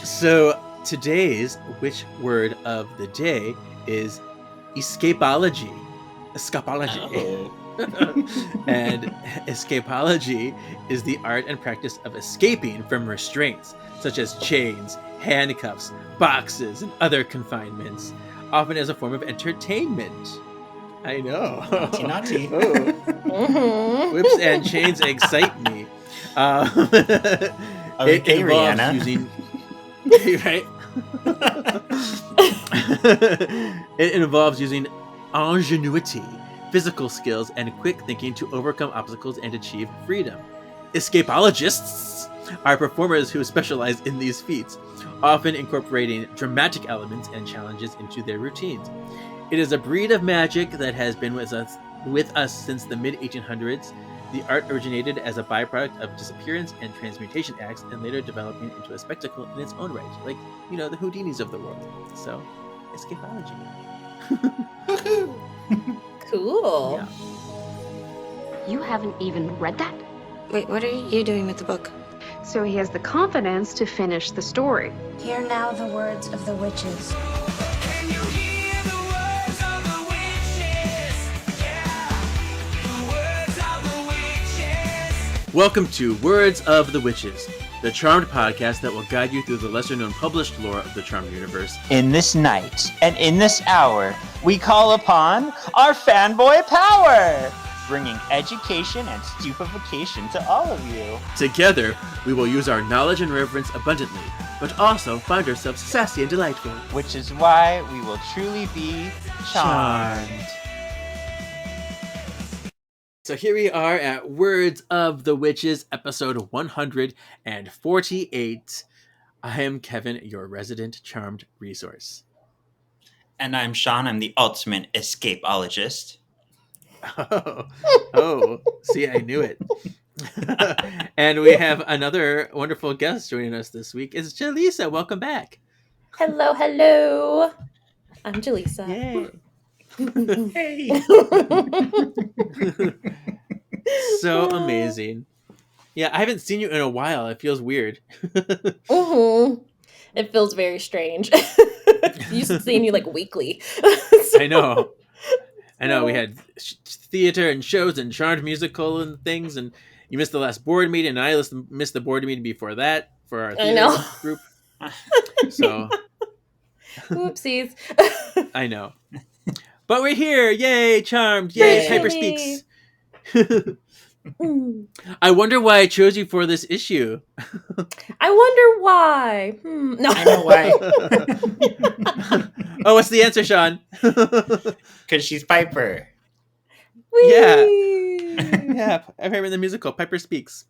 So today's witch word of the day is escapology. Escapology. And escapology is the art and practice of escaping from restraints such as chains, handcuffs, boxes, and other confinements, often as a form of entertainment. I know. Naughty. Oh. Whips and chains excite me. It involves Rihanna. using... right? It involves using ingenuity, physical skills, and quick thinking to overcome obstacles and achieve freedom. Escapologists are performers who specialize in these feats, often incorporating dramatic elements and challenges into their routines. It is a breed of magic that has been with us since the mid-1800s. The art originated as a byproduct of disappearance and transmutation acts, and later developing into a spectacle in its own right, like, the Houdinis of the world. So, escapology. Cool. Yeah. You haven't even read that? Wait, what are you doing with the book? So he has the confidence to finish the story. Hear now the words of the witches. Can you hear the words of the witches? Yeah, the words of the witches. Welcome to Words of the Witches, the Charmed podcast that will guide you through the lesser-known published lore of the Charmed universe. In this night and in this hour, we call upon our fanboy power, bringing education and stupefaction to all of you. Together, we will use our knowledge and reverence abundantly, but also find ourselves sassy and delightful. Which is why we will truly be charmed. So here we are at Words of the Witches, episode 148. I am Kevin, your resident Charmed resource. And I'm Sean. I'm the ultimate escapologist. Oh, see, I knew it. And we have another wonderful guest joining us this week. It's Jaleesa. Welcome back. Hello, hello. I'm Jaleesa. Yay. Hey. So amazing. Yeah, I haven't seen you in a while. It feels weird. Mm-hmm. It feels very strange. Used to seeing you like weekly. I know. We had theater and shows and Charmed musical and things, and you missed the last board meeting, and I missed the board meeting before that for our theater group. So, Oopsies. I know. But we're here! Yay! Charmed! Yay! Piper speaks! I wonder why I chose you for this issue. I wonder why. No. I know why. Oh, what's the answer, Sean? Because she's Piper. Yeah. Yeah, I've heard in the musical, Piper Speaks.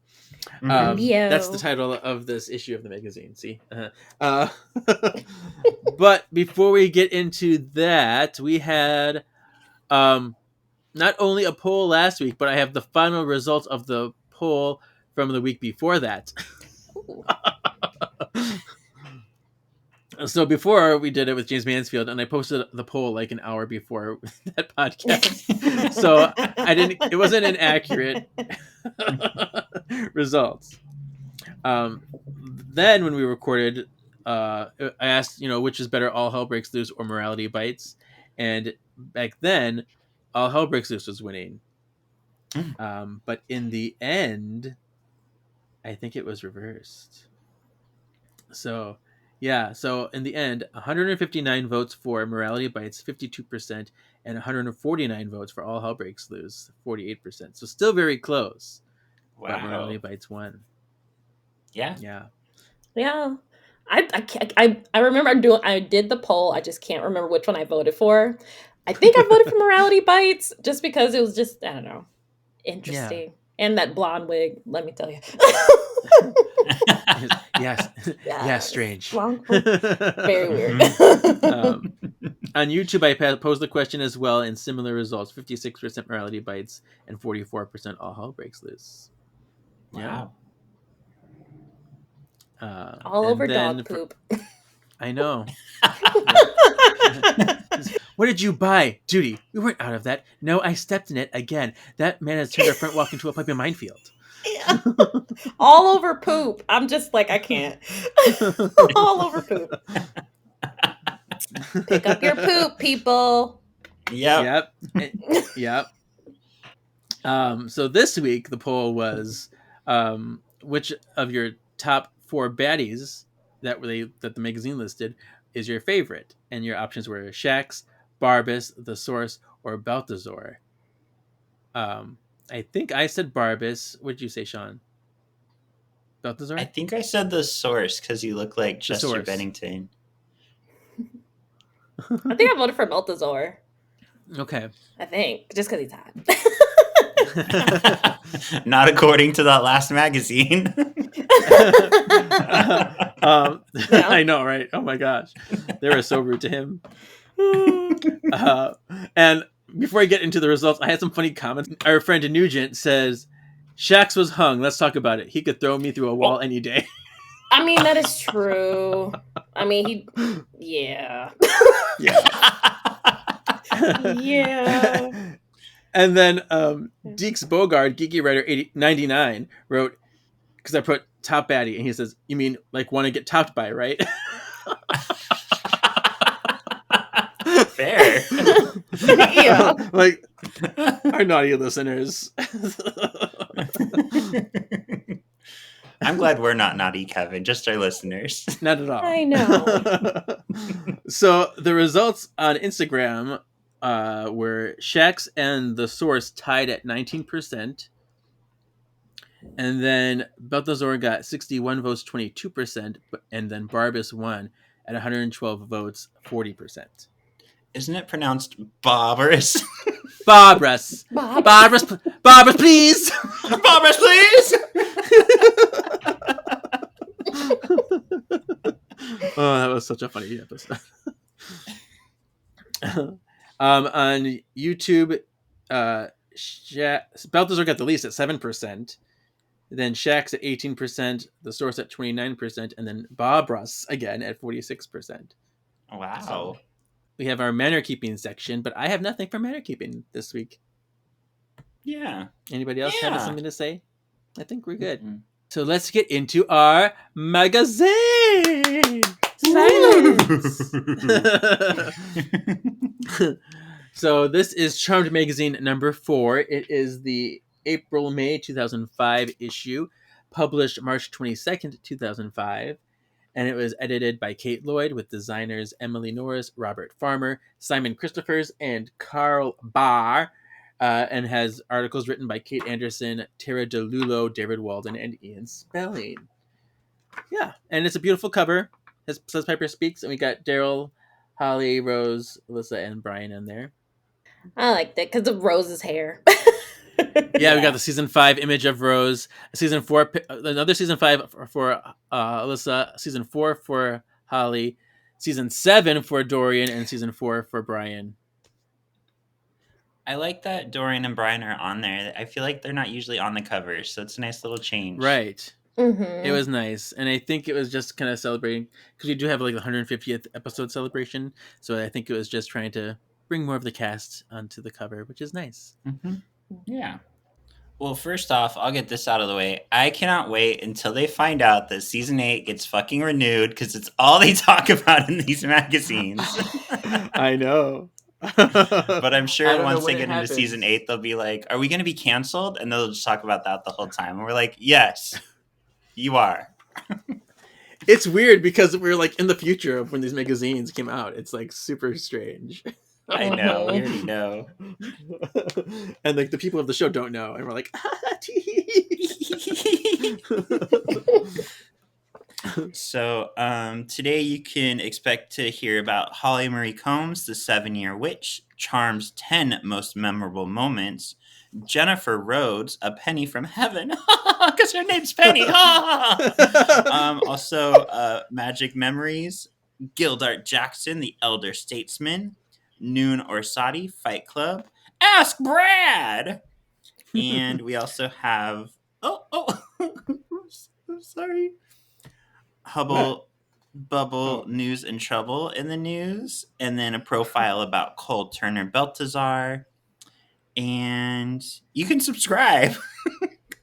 Mm-hmm. That's the title of this issue of the magazine, see? But before we get into that, we had not only a poll last week, but I have the final results of the poll from the week before that. So before we did it with James Mansfield, and I posted the poll like an hour before that podcast. So it wasn't an accurate results. Then when we recorded, I asked, which is better, All Hell Breaks Loose or Morality Bites? And back then, All Hell Breaks Loose was winning. But in the end, I think it was reversed. So, yeah. So in the end, 159 votes for Morality Bites, 52%, and 149 votes for All Hell Breaks Loose, 48%. So still very close. Wow. But Morality Bites won. Yeah. Yeah. I remember I did the poll. I just can't remember which one I voted for. I think I voted for Morality Bites just because it was just, I don't know, interesting. Yeah. And that blonde wig, let me tell you. Yes. Yeah, strange. Very weird. On YouTube, I posed the question as well, and similar results: 56% Morality Bites and 44% All Hell Breaks Loose. Wow. All over dog poop. I know. What did you buy? Judy, we weren't out of that. No, I stepped in it again. That man has turned our front walk into a piping minefield. All over poop. I'm just like, I can't. All over poop. Pick up your poop, people. Yep. Yep. So this week the poll was, which of your top 4 baddies that the magazine listed is your favorite, and your options were Shax, Barbas, the Source, or Balthazar. I think I said Barbas. What did you say, Sean? Balthazar? I think I said the Source because you look like Chester Source. Bennington. I think I voted for Balthazar. Okay. I think. Just because he's hot. Not according to that last magazine. I know, right? Oh my gosh. They were so rude to him. And before I get into the results, I had some funny comments. Our friend Nugent says, Shax was hung. Let's talk about it. He could throw me through a wall any day. I mean, that is true. I mean, yeah. Yeah. And then Deeks Bogard, Geeky Writer 99, wrote, because I put top baddie, and he says, you mean like want to get topped by, right? Fair. Yeah. Like, our naughty listeners. I'm glad we're not naughty, Kevin, just our listeners. Not at all. I know. So the results on Instagram were Shax and the Source tied at 19%. And then Balthazar got 61 votes, 22%. And then Barbas won at 112 votes, 40%. Isn't it pronounced Bobbers? Barbras, please. Bobbers, please! Oh, that was such a funny episode. On YouTube, Balthazar got the least at 7%. Then Shax at 18%, the Source at 29%, and then Barbras again at 46%. Wow. So we have our manner keeping section, but I have nothing for manner keeping this week. Yeah. Anybody else have something to say? I think we're good. Mm-hmm. So let's get into our magazine. Silence. So this is Charmed Magazine number 4. It is the April-May 2005 issue, published March 22nd, 2005. And it was edited by Kate Lloyd with designers Emily Norris, Robert Farmer, Simon Christophers, and Carl Barr. And has articles written by Kate Anderson, Tara DeLulo, David Walden, and Ian Spelling. Yeah, and it's a beautiful cover. It says Piper Speaks, and we got Daryl, Holly, Rose, Alyssa, and Brian in there. I like that because of Rose's hair. Yeah, we got the season 5 image of Rose, season 4, another season 5 for Alyssa, season 4 for Holly, season 7 for Dorian, and season 4 for Brian. I like that Dorian and Brian are on there. I feel like they're not usually on the covers, so it's a nice little change. Right. Mm-hmm. It was nice, and I think it was just kind of celebrating, because we do have like the 150th episode celebration, so I think it was just trying to bring more of the cast onto the cover, which is nice. Mm-hmm. Yeah. Well, first off, I'll get this out of the way. I cannot wait until they find out that season 8 gets fucking renewed, because it's all they talk about in these magazines. I know. But I'm I sure don't know once when they it get into happens. season 8, they'll be like, are we going to be canceled? And they'll just talk about that the whole time. And we're like, yes, you are. It's weird because we're like in the future of when these magazines came out. It's like super strange. I know. We already know. And like the people of the show don't know. And we're like, So today you can expect to hear about Holly Marie Combs, the 7-year witch, Charm's 10 most memorable moments, Jennifer Rhodes, a penny from heaven, because her name's Penny. Also, Magic Memories, Gildart Jackson, the Elder Statesman, Noon Orsatti, Fight Club, Ask Brad, and we also have I'm sorry. Hubble Bubble News and Trouble in the news, and then a profile about Cole Turner Balthazar, and you can subscribe.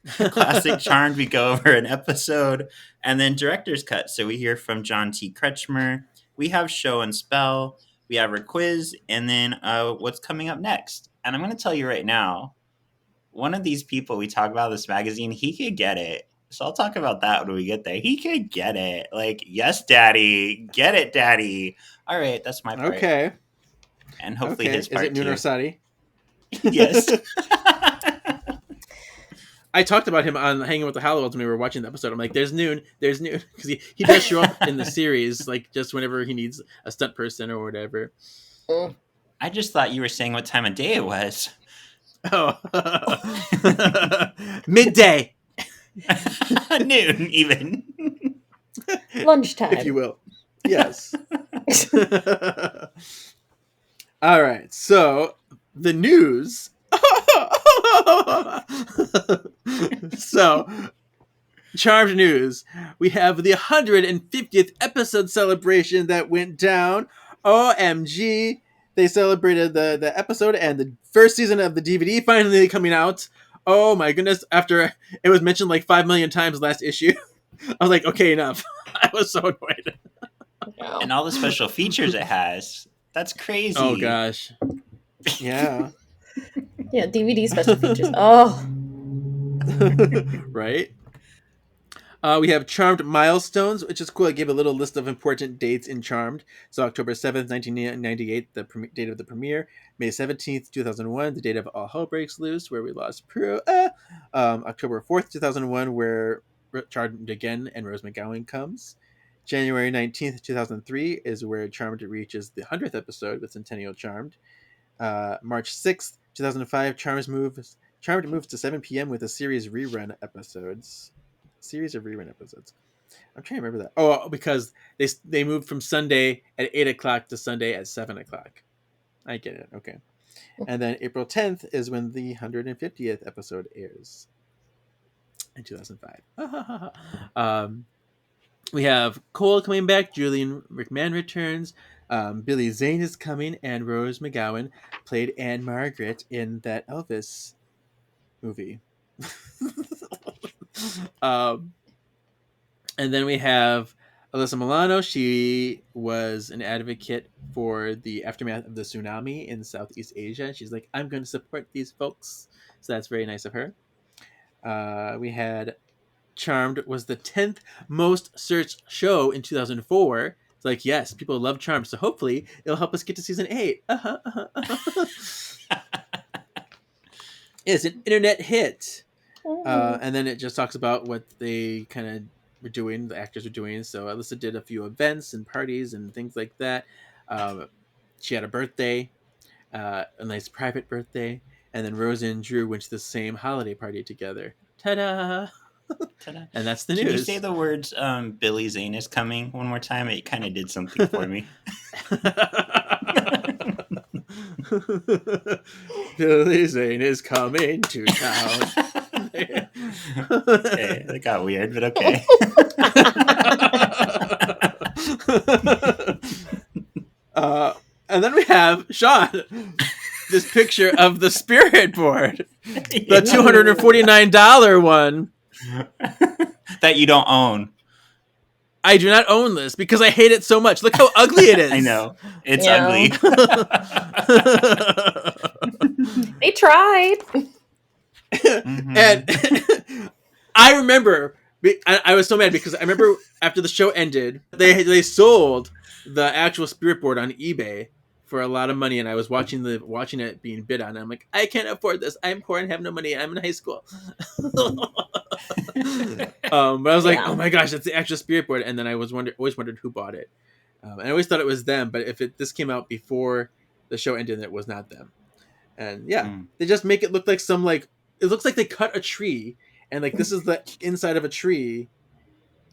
Classic Charmed, we go over an episode, and then director's cut. So we hear from John T. Kretchmer. We have show and spell. We have our quiz, and then what's coming up next. And I'm going to tell you right now, one of these people we talk about this magazine, he could get it. So I'll talk about that when we get there. He could get it. Like, yes, daddy. Get it, daddy. All right, that's my part. Okay. And hopefully his part Is it Noon too. Orsatti? Yes. I talked about him on Hanging with the Halliwells when we were watching the episode. I'm like, there's Noon, because he does show up in the series, like just whenever he needs a stunt person or whatever. I just thought you were saying what time of day it was. Oh, midday, Noon, even. Lunchtime. if you will. Yes. All right. So the news. So, Charmed news. We have the 150th episode celebration that went down. OMG. They celebrated the episode and the first season of the DVD finally coming out. Oh my goodness. After it was mentioned like 5 million times last issue. I was like, okay, enough. I was so annoyed. Wow. And all the special features it has. That's crazy. Oh gosh. Yeah. Yeah, DVD special features. Oh, Right? We have Charmed milestones, which is cool. I gave a little list of important dates in Charmed. So October 7th, 1998, the date of the premiere. May 17th, 2001, the date of All Hell Breaks Loose, where we lost Prue. October 4th, 2001, where Charmed again and Rose McGowan comes. January 19th, 2003 is where Charmed reaches the 100th episode with Centennial Charmed. March 6th, 2005, Charmed moves to 7 p.m. with a series of rerun episodes. I'm trying to remember that. Oh, because they moved from Sunday at 8 o'clock to Sunday at 7 o'clock. I get it. Okay. And then April 10th is when the 150th episode airs in 2005. We have Cole coming back. Julian McMahon returns. Billy Zane is coming, and Rose McGowan played Anne Margaret in that Elvis movie. And then we have Alyssa Milano. She was an advocate for the aftermath of the tsunami in Southeast Asia. She's like, I'm going to support these folks. So that's very nice of her. We had Charmed was the 10th most searched show in 2004. It's like, yes, people love Charmed, so hopefully it'll help us get to season 8. It's an internet hit. And then it just talks about what they kind of were doing, the actors were doing. So Alyssa did a few events and parties and things like that. She had a birthday, a nice private birthday. And then Rose and Drew went to the same holiday party together. Ta-da! Ta-da. And that's the Can news. you say the words Billy Zane is coming one more time? It kind of did something for me. Billy Zane is coming to town. Okay, that got weird, but okay. And then we have Sean, this picture of the spirit board, the $249 one. That you don't own. I do not own this because I hate it so much. Look how ugly it is. I know. It's Yeah. ugly. they tried. Mhm. And I remember, I was so mad because I remember after the show ended, they sold the actual spirit board on eBay for a lot of money, and I was watching it being bid on. And I'm like, I can't afford this. I'm poor and have no money. I'm in high school. But I was like, Yeah. oh my gosh, that's the actual spirit board. And then I always wondered who bought it. And I always thought it was them, but if this came out before the show ended, it was not them. And yeah, they just make it look like it looks like they cut a tree, and like this is the inside of a tree,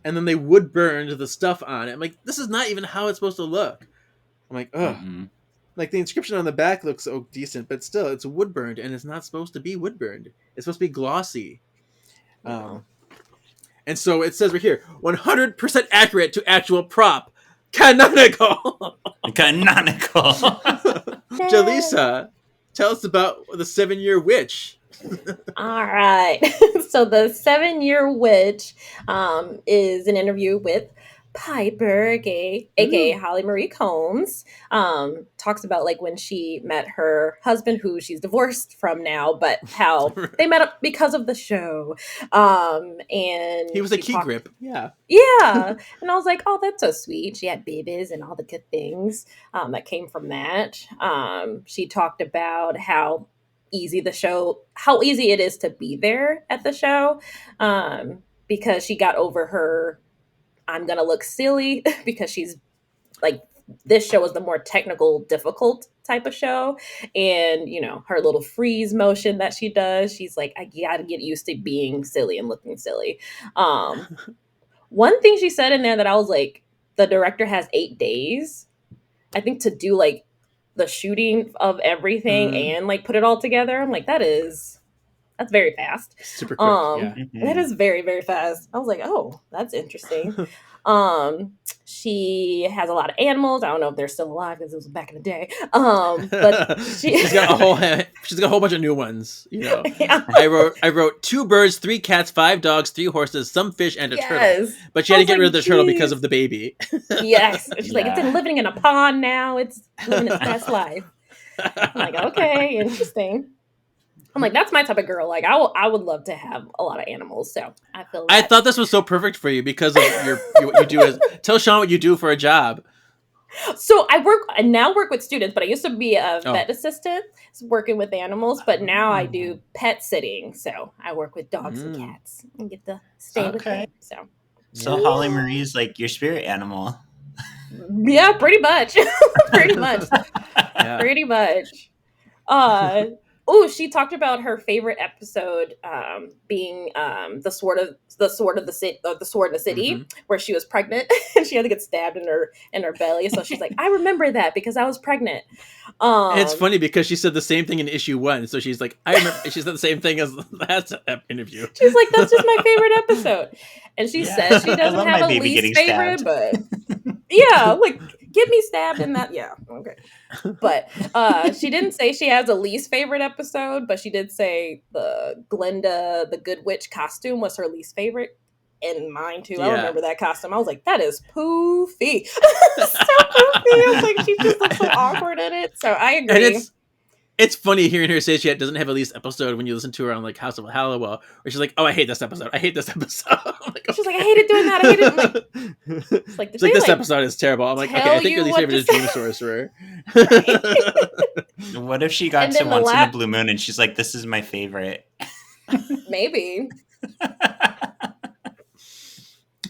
and then they wood burned the stuff on it. I'm like, this is not even how it's supposed to look. I'm like, ugh. Mhm. Like the inscription on the back looks so decent, but still, it's wood burned, and it's not supposed to be wood burned. It's supposed to be glossy. And so it says right here, 100% accurate to actual prop, canonical. Canonical. Jaleesa, tell us about the 7-year witch. All right. So the 7-Year Witch is an interview with Piper, aka Holly Marie Combs. Talks about like when she met her husband, who she's divorced from now, but how they met up because of the show. And He was a she key talked- grip. Yeah. Yeah. And I was like, oh, that's so sweet. She had babies and all the good things that came from that. She talked about how easy it is to be there at the show, because she got over her I'm gonna look silly because she's like, this show is the more technical, difficult type of show. And, her little freeze motion that she does, she's like, I gotta get used to being silly and looking silly. One thing she said in there that I was like, the director has 8 days, I think, to do like the shooting of everything and like put it all together. I'm like, that's very fast. Super quick. Yeah. That is very, very fast. I was like, oh, that's interesting. She has a lot of animals. I don't know if they're still alive because it was back in the day. But she's got a whole bunch of new ones. Yeah. I wrote 2 birds, 3 cats, 5 dogs, 3 horses, some fish, and a turtle. But she had to get rid of the turtle because of the baby. Yes, she's like, it's living in a pond now. It's living its best life. I'm like, okay, interesting. I'm like, that's my type of girl. Like, I would love to have a lot of animals. So I feel. I thought this was so perfect for you because of what you do. Tell Sean what you do for a job. So I now work with students, but I used to be a vet assistant, working with animals. But now I do pet sitting. So I work with dogs and cats and get to stay with them. So Holly Marie is like your spirit animal. Yeah, pretty much. Pretty much. Pretty much. She talked about her favorite episode being the sword in the city, where she was pregnant and she had to get stabbed in her belly. So she's like, I remember that because I was pregnant. And it's funny because she said the same thing in issue 1. So she's like, I remember. She said the same thing as the last interview. She's like, that's just my favorite episode. And she says she doesn't have a least favorite, but like, get me stabbed in that. Yeah, okay. But she didn't say she has a least favorite episode, but she did say the Glinda, the Good Witch costume was her least favorite. And mine too. I remember that costume. I was like, that is poofy. So poofy. I was like, she just looks so awkward in it. So I agree. And it's funny hearing her say she doesn't have a least episode when you listen to her on like House of Hallowell, where she's like, "Oh, I hate this episode. I hate this episode." Like, she's like, "I hated doing that. I hated." I'm like, it's like, this episode is terrible. I'm like, okay, I think your least favorite is Dream Sorcerer. What if she got to Once in a Blue Moon and she's like, "This is my favorite." Maybe.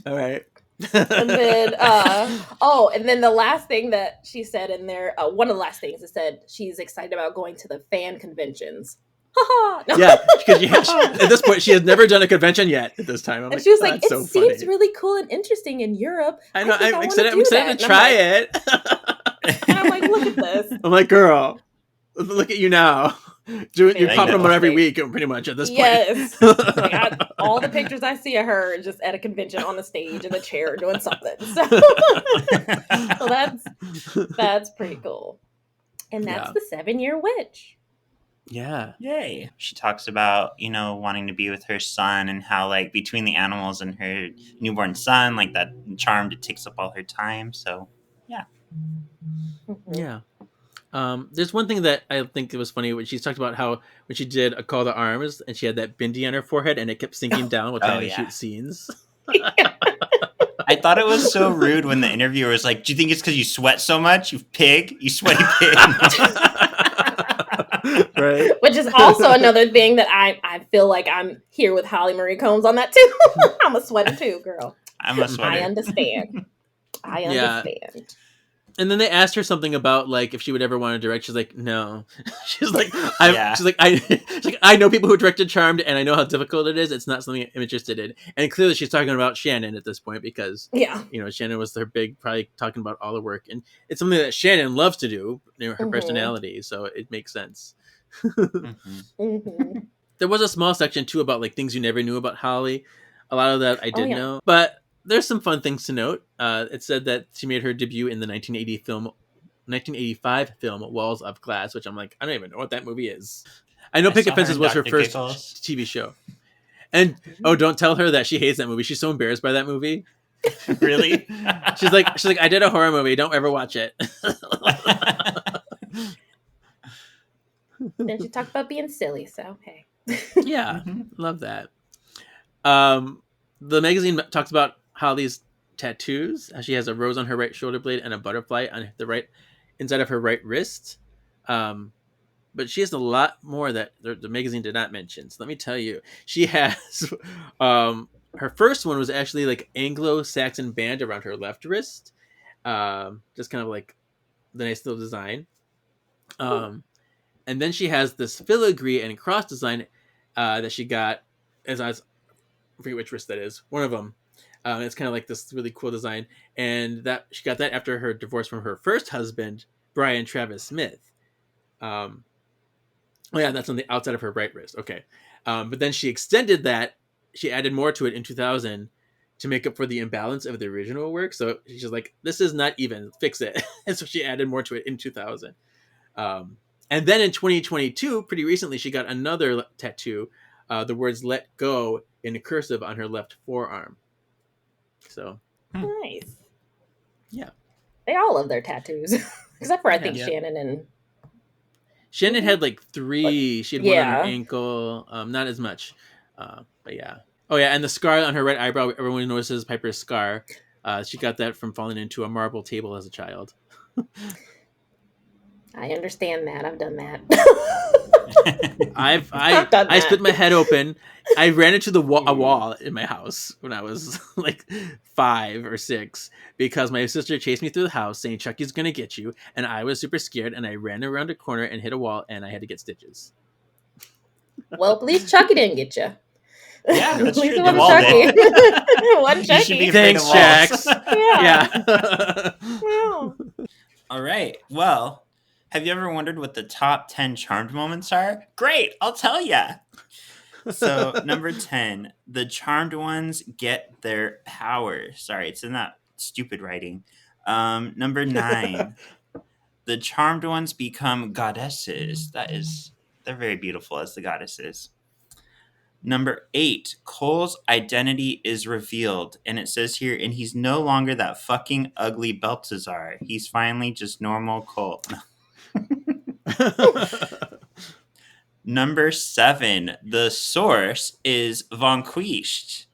All right. And then and then the last thing that she said in there, one of the last things, it said she's excited about going to the fan conventions. No. Yeah, because at this point she has never done a convention yet. At this time, and she was like, "It seems really cool and interesting in Europe." I know. I'm excited to try it. And I'm like, "Look at this." I'm like, "Girl, look at you now." You're popping them every week, pretty much at this point. Yes. Like all the pictures I see of her just at a convention on the stage in a chair doing something. So that's pretty cool. And that's the 7-Year Witch. Yeah. Yay. She talks about, wanting to be with her son and how, like, between the animals and her newborn son, like, that charm, it takes up all her time. So, yeah. Yeah. There's one thing that I think it was funny when she talked about how when she did A Call to Arms and she had that bindi on her forehead and it kept sinking down while trying to shoot scenes. I thought it was so rude when the interviewer was like, "Do you think it's because you sweat so much? You sweaty pig." Right. Which is also another thing that I feel like I'm here with Holly Marie Combs on that too. I'm a sweater too, girl. I'm a sweater. I understand. Yeah. And then they asked her something about like if she would ever want to direct. She's like, no. She's like, I know people who directed Charmed, and I know how difficult it is. It's not something I'm interested in. And clearly, she's talking about Shannon at this point because Shannon was her big, probably talking about all the work, and it's something that Shannon loves to do. Her personality, so it makes sense. There was a small section too about like things you never knew about Holly. A lot of that I did know, but there's some fun things to note. It said that she made her debut in the 1985 film Walls of Glass, which I'm like, I don't even know what that movie is. I know I Picket saw her Fences in was her Dr. first Giggles. TV show. And don't tell her that she hates that movie. She's so embarrassed by that movie. Really? She's like, I did a horror movie. Don't ever watch it. Then she talked about being silly, so hey. Yeah, Mhm. love that. The magazine talks about Holly's tattoos. She has a rose on her right shoulder blade and a butterfly on the right inside of her right wrist. But she has a lot more that the magazine did not mention. So let me tell you, she has her first one was actually like Anglo-Saxon band around her left wrist. Just kind of like the nice little design. And then she has this filigree and cross design that she got as I forget which wrist that is. One of them. It's kind of like this really cool design, and that she got that after her divorce from her first husband, Brian Travis Smith. Oh yeah, that's on the outside of her right wrist. Okay, but then she extended that. She added more to it in 2000 to make up for the imbalance of the original work. So she's just like, this is not even. Fix it. And so she added more to it in 2000. And then in 2022, pretty recently, she got another tattoo, the words "Let Go" in cursive on her left forearm. So, Nice. Yeah. They all love their tattoos. Except for, I think, Yeah. Shannon and... Shannon had like 3. She had one on her Yeah. ankle, not as much. But yeah. Oh, yeah. And the scar on her right eyebrow, everyone notices Piper's scar. She got that from falling into a marble table as a child. I understand that. I've done that. I've I've done I that. split my head open. I ran into a wall in my house when I was like 5 or 6 because my sister chased me through the house saying Chucky's gonna get you, and I was super scared and I ran around a corner and hit a wall and I had to get stitches. Well, at least Chucky didn't get you. Yeah, that's At least true. it The wasn't wall Chucky. did. It wasn't You should be Chucky. afraid Thanks, of walls. Jax. Yeah. Yeah. All right. Well, have you ever wondered what the top 10 charmed moments are? Great, I'll tell ya. So, number 10, the charmed ones get their power. Sorry, it's in that stupid writing. Number 9, the charmed ones become goddesses. They're very beautiful as the goddesses. Number 8, Cole's identity is revealed. And it says here, and he's no longer that fucking ugly Balthazar. He's finally just normal Cole. Number 7, the source is Vanquished.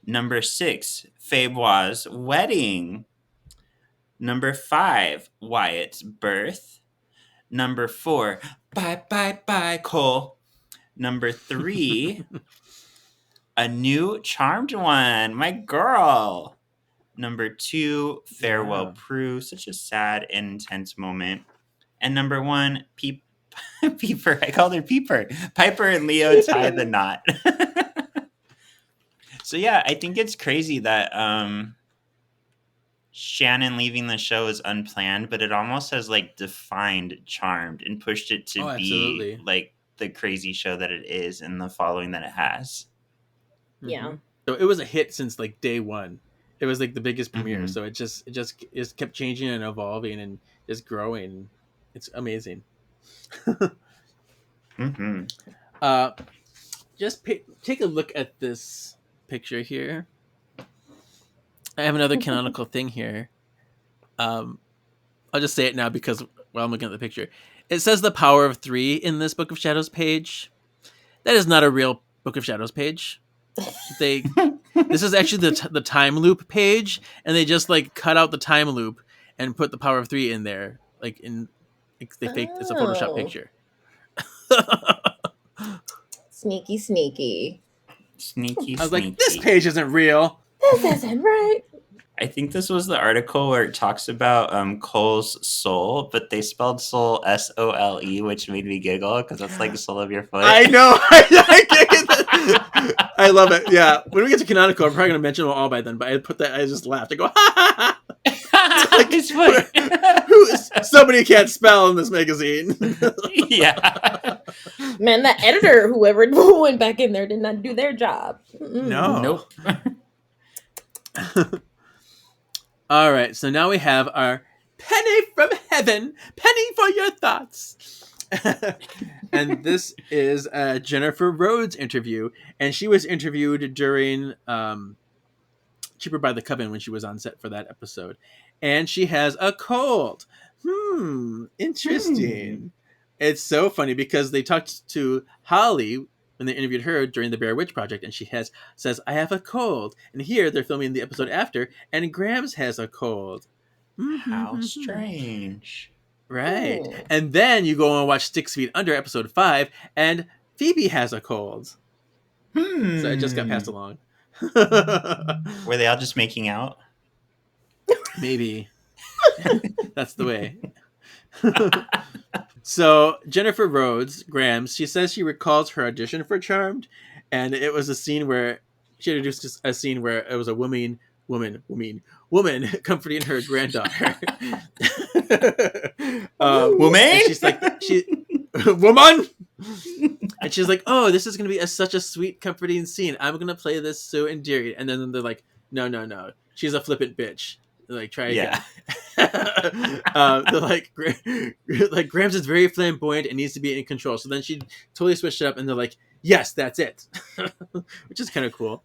Number 6, Febois' wedding. Number 5, Wyatt's birth. Number 4, bye bye bye Cole. Number 3, a new charmed one, my girl. Number 2, farewell Yeah. Prue, such a sad and intense moment. And number 1, Peeper. I called her Peeper. Piper and Leo tie the knot. So yeah, I think it's crazy that Shannon leaving the show is unplanned, but it almost has like defined Charmed and pushed it to Oh, be absolutely. like the crazy show that it is and the following that it has. Yeah. So it was a hit since like day one. It was like the biggest premiere. Mhm. So it just kept changing and evolving and just growing. It's amazing. Mm-hmm. Just take a look at this picture here. I have another canonical thing here. I'll just say it now because while I'm looking at the picture, it says the power of 3 in this Book of Shadows page. That is not a real Book of Shadows page. This is actually the time loop page, and they just like cut out the time loop and put the power of 3 in there. Like they faked it's a Photoshop Oh. picture. Sneaky, sneaky. Sneaky, I was like, sneaky. this page isn't real. This isn't right. I think this was the article where it talks about Cole's soul, but they spelled soul SOLE, which made me giggle because that's like the sole of your foot. I know. I can't get that. I love it. Yeah. When we get to canonical, I'm probably gonna mention them all by then. But I put that. I just laughed. I go, ha ha ha. Like, his foot. Somebody can't spell in this magazine. Yeah. Man, the editor, whoever went back in there, did not do their job. Mm-mm. No. Nope. All right. So now we have our penny from heaven. Penny for your thoughts. And this is a Jennifer Rhodes interview, and she was interviewed during Cheaper by the Coven when she was on set for that episode, and she has a cold. Interesting. It's so funny because they talked to Holly when they interviewed her during the Bear Witch Project, and she says, "I have a cold." And here they're filming the episode after, and Grams has a cold. How strange. Right. Ooh. And then you go and watch 6 Feet Under episode 5, and Phoebe has a cold. So it just got passed along. Were they all just making out? Maybe. That's the way. So Jennifer Rhodes, Grams, she says she recalls her audition for Charmed, and it was a scene where she introduced a scene where it was a woman comforting her granddaughter. Woman? And she's like, woman. And she's like, "Oh, this is gonna be such a sweet, comforting scene. I'm gonna play this so endearing." And then they're like, "No. She's a flippant bitch. Like, try again." They're like, Grams is very flamboyant and needs to be in control. So then she totally switched it up, and they're like, "Yes, that's it," which is kind of cool.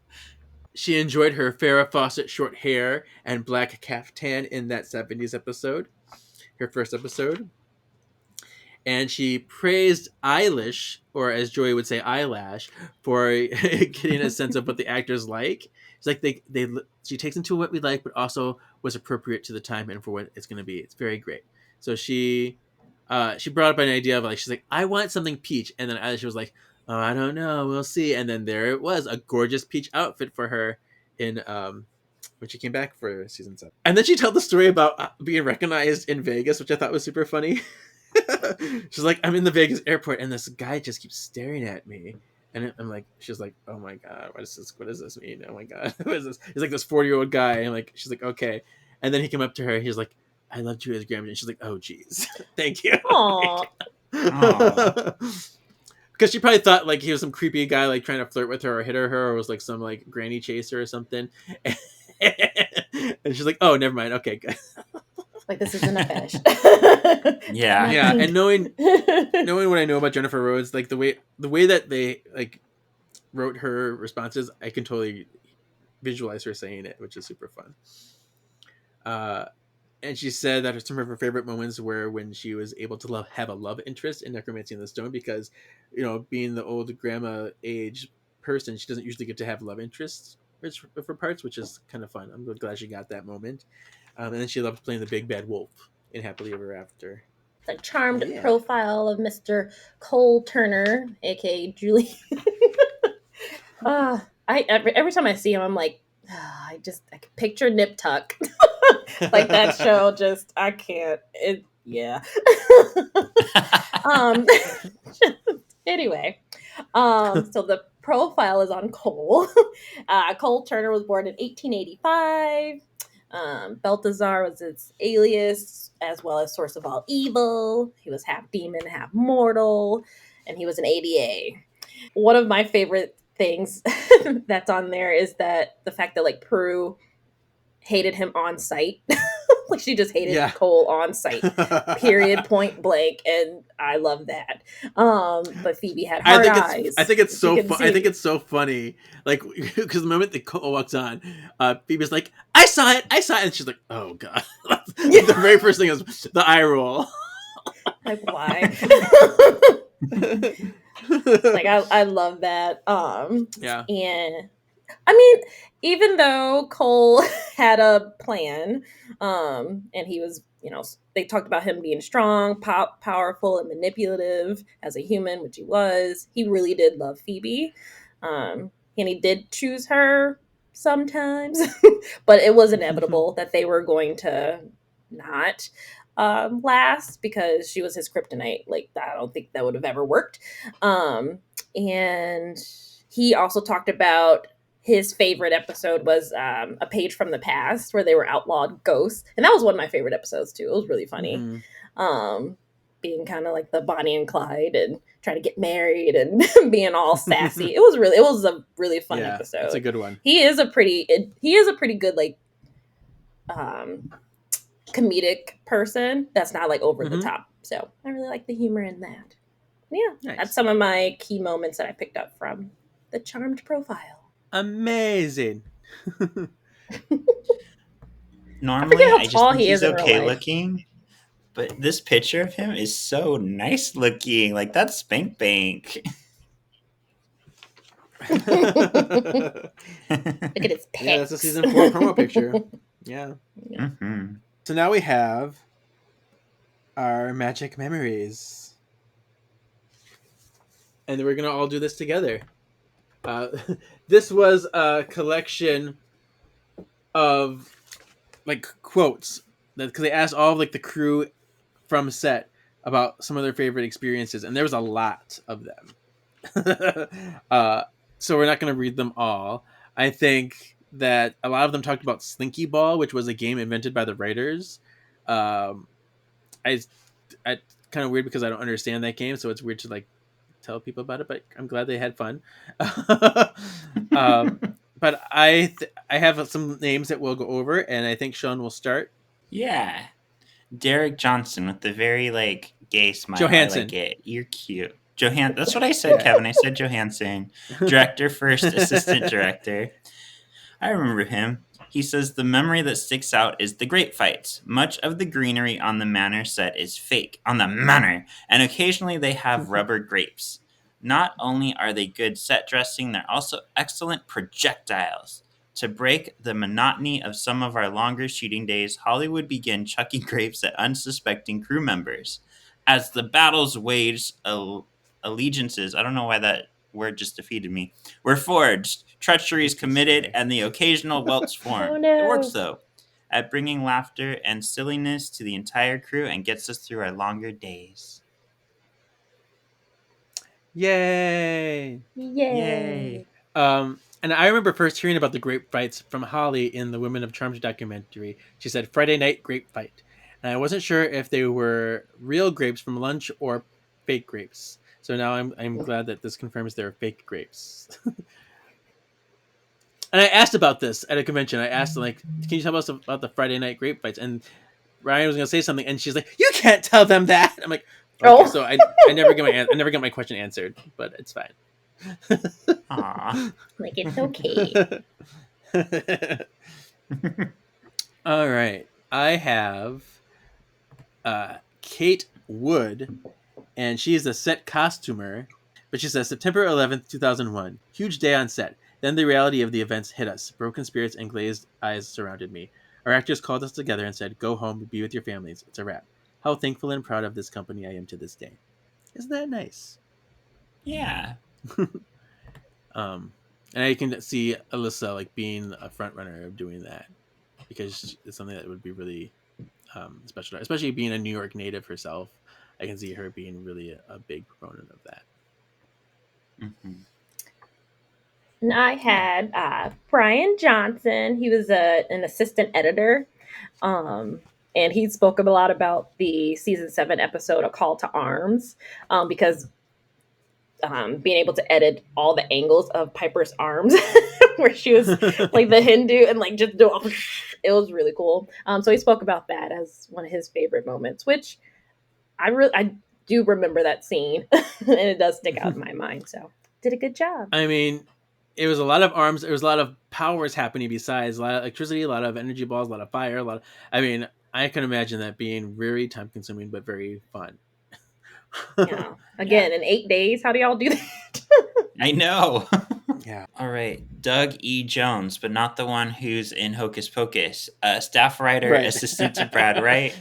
She enjoyed her Farrah Fawcett short hair and black caftan in that 70s episode, her first episode. And she praised Eilish, or as Joy would say, eyelash, for getting a sense of what the actors like. It's like she takes into what we like, but also was appropriate to the time and for what it's going to be. It's very great. So she brought up an idea of like, she's like, "I want something peach," and then Eilish was like, "Oh, I don't know, we'll see." And then there it was, a gorgeous peach outfit for her in when she came back for season 7. And then she told the story about being recognized in Vegas, which I thought was super funny. She's like, "I'm in the Vegas airport and this guy just keeps staring at me." And I'm like, she's like, "Oh my God, what does this mean? Oh my God, what is this?" He's like this 40-year-old guy. And like, she's like, "Okay." And then he came up to her. He's like, "I loved you as Graham." And she's like, "Oh, geez. Thank you." Aw. Because she probably thought like he was some creepy guy like trying to flirt with her or hit her, or was like some like granny chaser or something. And she's like, "Oh, never mind. Okay, good." Like, this isn't a fetish. Yeah. Yeah, and knowing what I know about Jennifer Rhodes, like the way that they like wrote her responses, I can totally visualize her saying it, which is super fun. And she said that some of her favorite moments were when she was able to have a love interest in Necromancy in the Stone, because, being the old grandma age person, she doesn't usually get to have love interests of her parts, which is kind of fun. I'm really glad she got that moment. And then she loved playing the big bad wolf in Happily Ever After. The charmed Yeah. profile of Mr. Cole Turner, aka Julie. Every time I see him, I'm like, I can picture Nip Tuck. Like that show, just I can't. Yeah. Anyway, so the profile is on Cole. Cole Turner was born in 1885. Balthazar was its alias, as well as source of all evil. He was half demon, half mortal, and he was an ADA. One of my favorite things that's on there is that the fact that like Prue hated him on sight. Like she just hated Cole on sight. Period, point blank, and I love that. But Phoebe had hard eyes. I think it's so I think it's so funny, like because the moment that Cole walks on, Phoebe's like, I saw it," and she's like, "Oh God!" The very first thing is the eye roll. Like, why? Like I love that. Yeah. And I mean, even though Cole had a plan, and he was, they talked about him being strong, powerful, and manipulative as a human, which he was. He really did love Phoebe, and he did choose her sometimes, but it was inevitable that they were going to not last because she was his kryptonite. Like, I don't think that would have ever worked. And he also talked about his favorite episode was A Page from the Past, where they were outlawed ghosts. And that was one of my favorite episodes, too. It was really funny. Mm-hmm. Being kind of like the Bonnie and Clyde and trying to get married and being all sassy. It was a really fun episode. It's a good one. He is a pretty good, like, comedic person that's not, like, over the top. So I really like the humor in that. Yeah, Nice. that's some of my key moments that I picked up from the Charmed profile. Amazing. Normally, how I just tall think he he's is in real okay life. looking, but this picture of him is so nice looking. Like, that's Spank Bank. Look at his pecs. Yeah, that's a season 4 promo picture. Yeah. Mhm. So now we have our magic memories. And we're going to all do this together. This was a collection of like quotes because they asked all of like the crew from set about some of their favorite experiences, and there was a lot of them. So we're not going to read them all. I think that a lot of them talked about Slinky Ball, which was a game invented by the writers. Um, I kind of weird because I don't understand that game, so it's weird to like tell people about it. But I'm glad they had fun. But I have some names that we'll go over, and I think Sean will start. Yeah. Derek Johnson with the very, like, gay smile. Johansson. I like it. You're cute. That's what I said, Yeah. Kevin. I said Johansson. Director first, assistant director. I remember him. He says the memory that sticks out is the grape fights. Much of the greenery on the manor set is fake. On the manor. And occasionally they have rubber grapes. Not only are they good set dressing, they're also excellent projectiles. To break the monotony of some of our longer shooting days, Hollywood began chucking grapes at unsuspecting crew members. As the battles waged, allegiances, I don't know why that word just defeated me, were forged, treacheries committed, and the occasional welts formed. Oh, no. It works, though, at bringing laughter and silliness to the entire crew and gets us through our longer days. Yay! Yay. And I remember first hearing about the grape fights from Holly in the Women of Charmed documentary. She said Friday night grape fight, and I wasn't sure if they were real grapes from lunch or fake grapes. So now I'm glad that this confirms they're fake grapes. And I asked about this at a convention. I asked like, "Can you tell us about the Friday night grape fights?" And Ryan was going to say something, and she's like, "You can't tell them that." I'm like, "Okay." Oh. So I never get my question answered, but it's fine. Aww. Like, it's okay. All right. I have Kate Wood, and she is a set costumer. But she says September 11th, 2001. Huge day on set. Then the reality of the events hit us. Broken spirits and glazed eyes surrounded me. Our actors called us together and said, "Go home, be with your families. It's a wrap." How thankful and proud of this company I am to this day. Isn't that nice? Yeah. And I can see Alyssa like being a front runner of doing that because it's something that would be really special, especially being a New York native herself. I can see her being really a big proponent of that. Mm-hmm. And I had Brian Johnson. He was an assistant editor. And he spoke a lot about the season 7 episode, A Call to Arms, because being able to edit all the angles of Piper's arms, where she was like the Hindu and like just do it was really cool. So he spoke about that as one of his favorite moments, which I do remember that scene, and it does stick out in my mind. So did a good job. I mean, it was a lot of arms. There was a lot of powers happening besides a lot of electricity, a lot of energy balls, a lot of fire, I can imagine that being very time consuming, but very fun. Yeah. Again, in 8 days, how do y'all do that? I know. Yeah. All right. Doug E. Jones, but not the one who's in Hocus Pocus. Staff writer, Right. assistant to Brad Wright.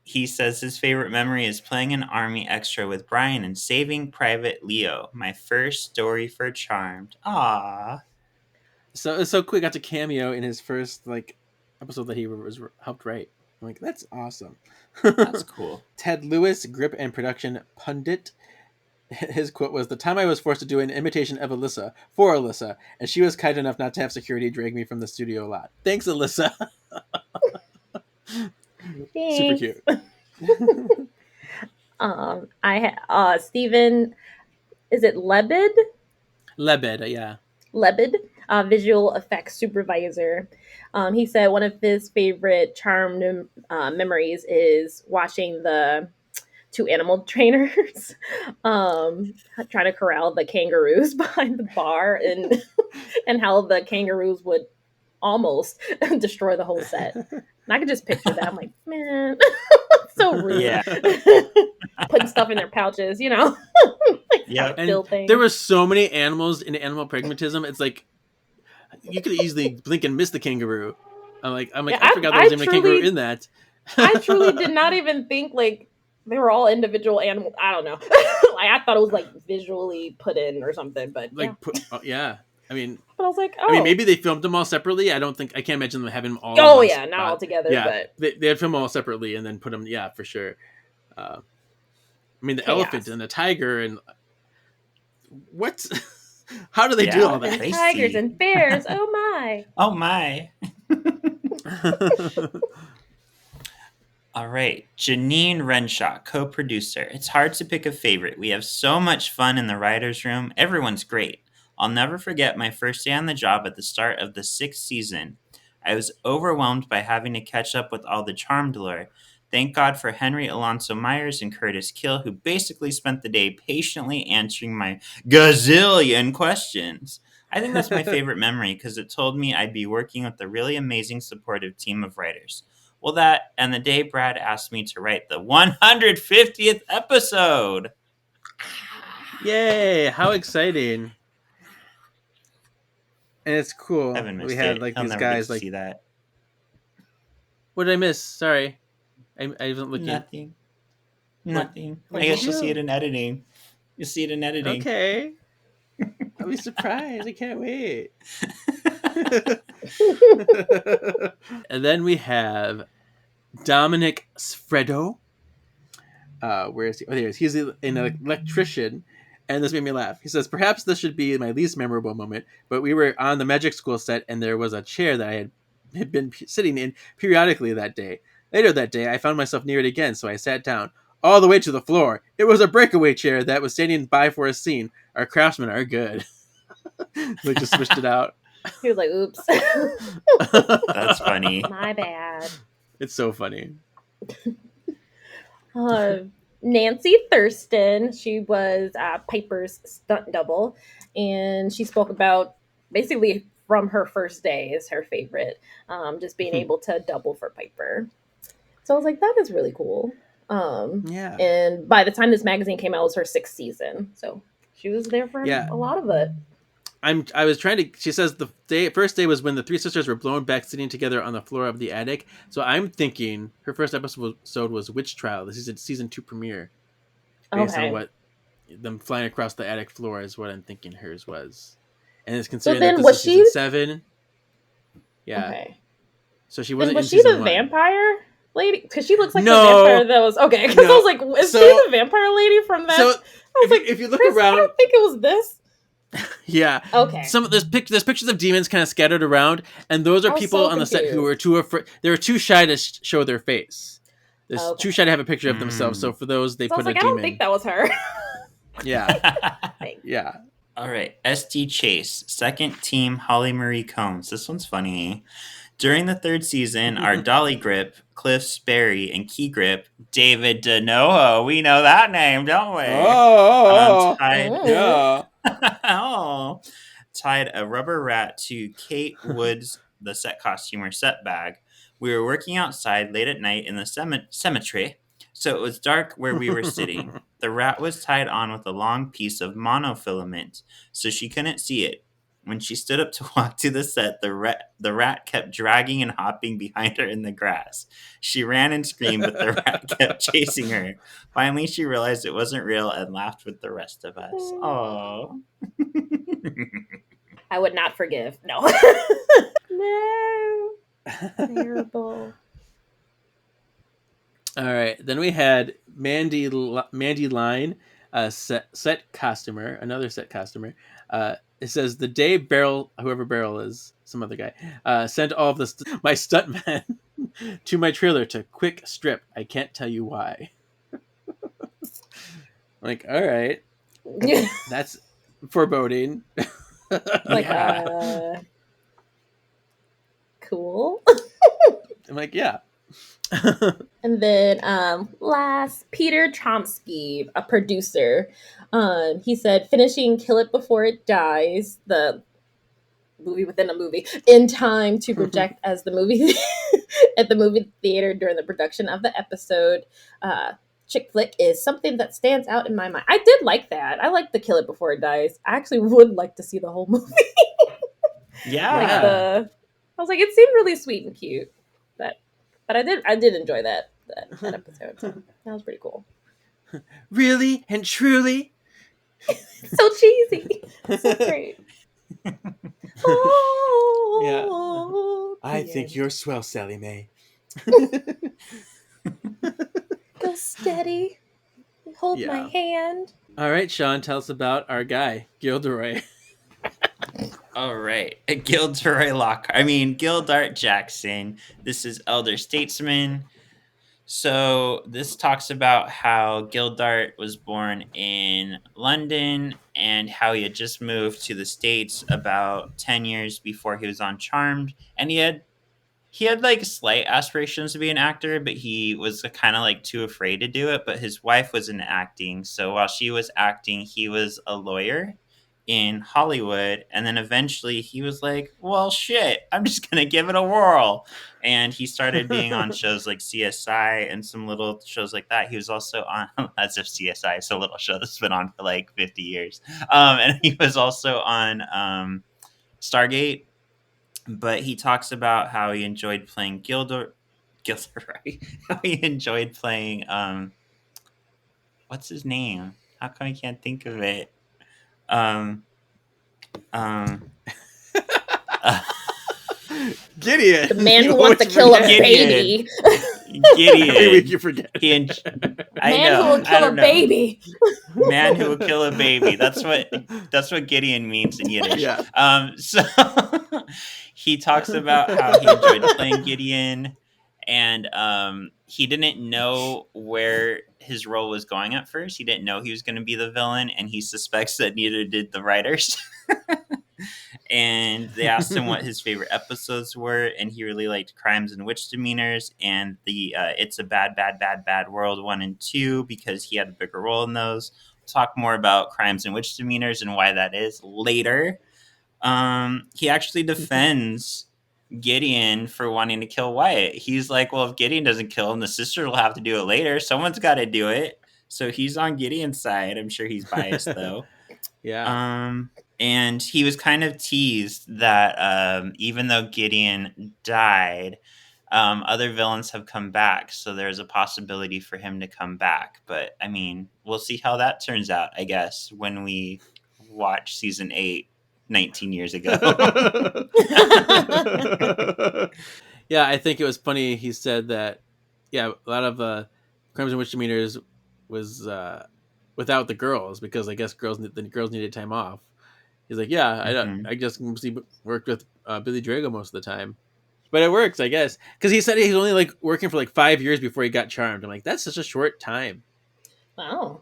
He says his favorite memory is playing an army extra with Brian and Saving Private Leo, my first story for Charmed. Aww. So it was so cool. He got to cameo in his first like episode that he was helped write. I'm like, that's awesome. That's cool. Ted Lewis, grip and production pundit. His quote was, "The time I was forced to do an imitation of Alyssa for Alyssa, and she was kind enough not to have security drag me from the studio a lot. Thanks, Alyssa." Super cute. I had Stephen, is it Lebed? Lebed, yeah. Lebed, visual effects supervisor. He said one of his favorite Charmed memories is watching the two animal trainers trying to corral the kangaroos behind the bar, and how the kangaroos would almost destroy the whole set. And I could just picture that. I'm like, man, so rude. Yeah. Putting stuff in their pouches, you know. Yep. And Fill things. there were so many animals in animal pragmatism. It's like you could easily blink and miss the kangaroo. I'm like, Yeah, I forgot there was even a kangaroo in that. I truly did not even think like they were all individual animals. I don't know. Like I thought it was like visually put in or something, but Like, yeah. I mean, But I was like, oh, I mean, maybe they filmed them all separately. I can't imagine them having them all. oh in one yeah, not spot. all together, Yeah, but they had film them all separately and then put them. Yeah, for sure. I mean, the Chaos. elephant and the tiger and what? How do they do Yeah. all that? Crazy. tigers and bears. Oh my! Oh my. All right, Janine Renshaw, co-producer. It's hard to pick a favorite. We have so much fun in the writer's room. Everyone's great. I'll never forget my first day on the job at the start of the 6th season. I was overwhelmed by having to catch up with all the charmed lore. Thank God for Henry Alonso Myers and Curtis Kill, who basically spent the day patiently answering my gazillion questions. I think that's my favorite memory because it told me I'd be working with a really amazing, supportive team of writers. Well, that and the day Brad asked me to write the 150th episode. Yay! How exciting! And it's cool. Evan missed We had it. like He'll these never get guys to like. see that. What did I miss? Sorry, I wasn't looking. Nothing. Nothing. What I guess did you'll you see do? it in editing. You'll see it in editing. Okay. I'll be surprised. I can't wait. And then we have Dominic Sfredo. Where is he? Oh, there he is. He's an electrician, and this made me laugh. He says, "Perhaps this should be my least memorable moment, but we were on the Magic School set, and there was a chair that I had been sitting in periodically that day. Later that day, I found myself near it again, so I sat down, all the way to the floor. It was a breakaway chair that was standing by for a scene. Our craftsmen are good." They just switched it out. He was like, "Oops, That's funny. my bad." It's so funny. Nancy Thurston, she was Piper's stunt double, and she spoke about basically from her first day is her favorite, just being able to double for Piper. So I was like, that is really cool. Yeah. And by the time this magazine came out, it was her 6th season, so she was there for Yeah. a lot of it. I was trying to. She says the first day was when the three sisters were blown back, sitting together on the floor of the attic. So I'm thinking her first episode was Witch Trial. This is season 2 premiere, based on what them flying across the attic floor is what I'm thinking hers was, and it's considering then that this was is season she- 7. Yeah. Okay. So she And wasn't. was in she season the 1. vampire lady? Because she looks like No. the vampire that was okay. Because I No. was like, is So- she the vampire lady from that? So I was like, if you look Chris, I around, don't think it was this. yeah. Okay. There's pictures of demons kind of scattered around, and those are I was people so on the set who confused. were too afraid. They were too shy to show their face. They're Okay. too shy to have a picture of themselves. So for those, they So I put was like, a I demon. don't think that was her. Yeah, yeah. All right, SD Chase, second team Holly Marie Combs. This one's funny. During the 3rd season, our Dolly Grip, Cliff Sperry, and Key Grip, David DeNoho. We know that name, don't we? Yeah. Oh, tied a rubber rat to Kate Wood's the set costumer set bag. We were working outside late at night in the cemetery, so it was dark where we were sitting. The rat was tied on with a long piece of monofilament, so she couldn't see it. When she stood up to walk to the set, the rat kept dragging and hopping behind her in the grass. She ran and screamed, but the rat kept chasing her. Finally, she realized it wasn't real and laughed with the rest of us. Oh. I would not forgive. No. No. Terrible. All right. Then we had Mandy Line, set costumer, another set costumer. It says the day whoever Beryl is, some other guy, sent all of my stuntmen to my trailer to quick strip. I can't tell you why. Like, all right, that's foreboding. Like, Yeah. cool. I'm like, yeah. And then last, Peter Chomsky, a producer, he said finishing Kill It Before It Dies, the movie within a movie, in time to project as the movie at the movie theater during the production of the episode. Chick flick is something that stands out in my mind. I did like that. I like the Kill It Before It Dies. I actually would like to see the whole movie. Yeah. I was like, it seemed really sweet and cute, but I did enjoy that episode. So that was pretty cool. Really and truly. So cheesy, so great. Oh, I the think end. you're swell, Sally Mae. Go steady. Hold my Yeah. hand. All right, Sean, tell us about our guy, Gilderoy. All right. Gildart Jackson. This is Elder Statesman. So this talks about how Gildart was born in London and how he had just moved to the States about 10 years before he was on Charmed. And he had like slight aspirations to be an actor, but he was kind of like too afraid to do it. But his wife was in acting. So while she was acting, he was a lawyer in Hollywood. And then eventually he was like, well, shit, I'm just going to give it a whirl. And he started being on shows like CSI and some little shows like that. He was also on, as if CSI is a little show that's been on for like 50 years. And he was also on Stargate. But he talks about how he enjoyed playing Gildart, right? How he enjoyed playing what's his name? How come I can't think of it? Um, uh, Gideon. The man You who wants to always kill a forget. baby. Gideon. Every week you forget. I Man know. who will I kill a don't know. baby. Man who will kill a baby. That's what Gideon means in Yiddish. Yeah. So he talks about how he enjoyed playing Gideon, and he didn't know where his role was going at first. He didn't know he was going to be the villain, and he suspects that neither did the writers. And they asked him what his favorite episodes were, and he really liked Crimes and Witch Demeanors and the It's a Bad, Bad, Bad, Bad World 1 and 2 because he had a bigger role in those. We'll talk more about Crimes and Witch Demeanors and why that is later. He actually defends Gideon for wanting to kill Wyatt. He's like, well, if Gideon doesn't kill him, the sister will have to do it later. Someone's got to do it. So he's on Gideon's side. I'm sure he's biased, though. Yeah. And he was kind of teased that even though Gideon died, other villains have come back. So there's a possibility for him to come back. But, I mean, we'll see how that turns out, I guess, when we watch season 8 19 years ago. Yeah, I think it was funny. He said that, yeah, a lot of Crimes and Witch Demeanors was without the girls because I guess the girls needed time off. He's like, yeah, Mhm. I just mostly worked with Billy Drago most of the time, but it works, I guess, because he said he's only like working for like 5 years before he got Charmed. I'm like, that's such a short time. Wow.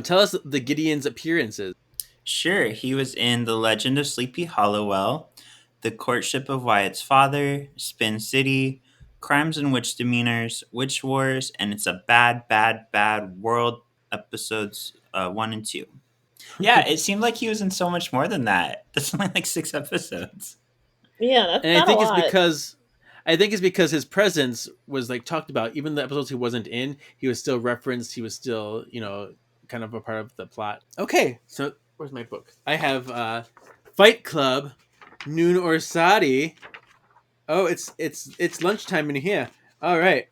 Tell us the Gideon's appearances. Sure, he was in The Legend of Sleepy Hollowell, The Courtship of Wyatt's Father, Spin City, Crimes and Witch Demeanors, Witch Wars, and It's a Bad, Bad, Bad World episodes 1 and 2. Yeah, it seemed like he was in so much more than that. That's only like 6 episodes. Yeah, that's And not I think a it's lot. because his presence was like talked about. Even the episodes he wasn't in, he was still referenced. He was still, kind of a part of the plot. Okay, so where's my book? I have Fight Club, Noon Orsatti. Oh, it's lunchtime in here. All right.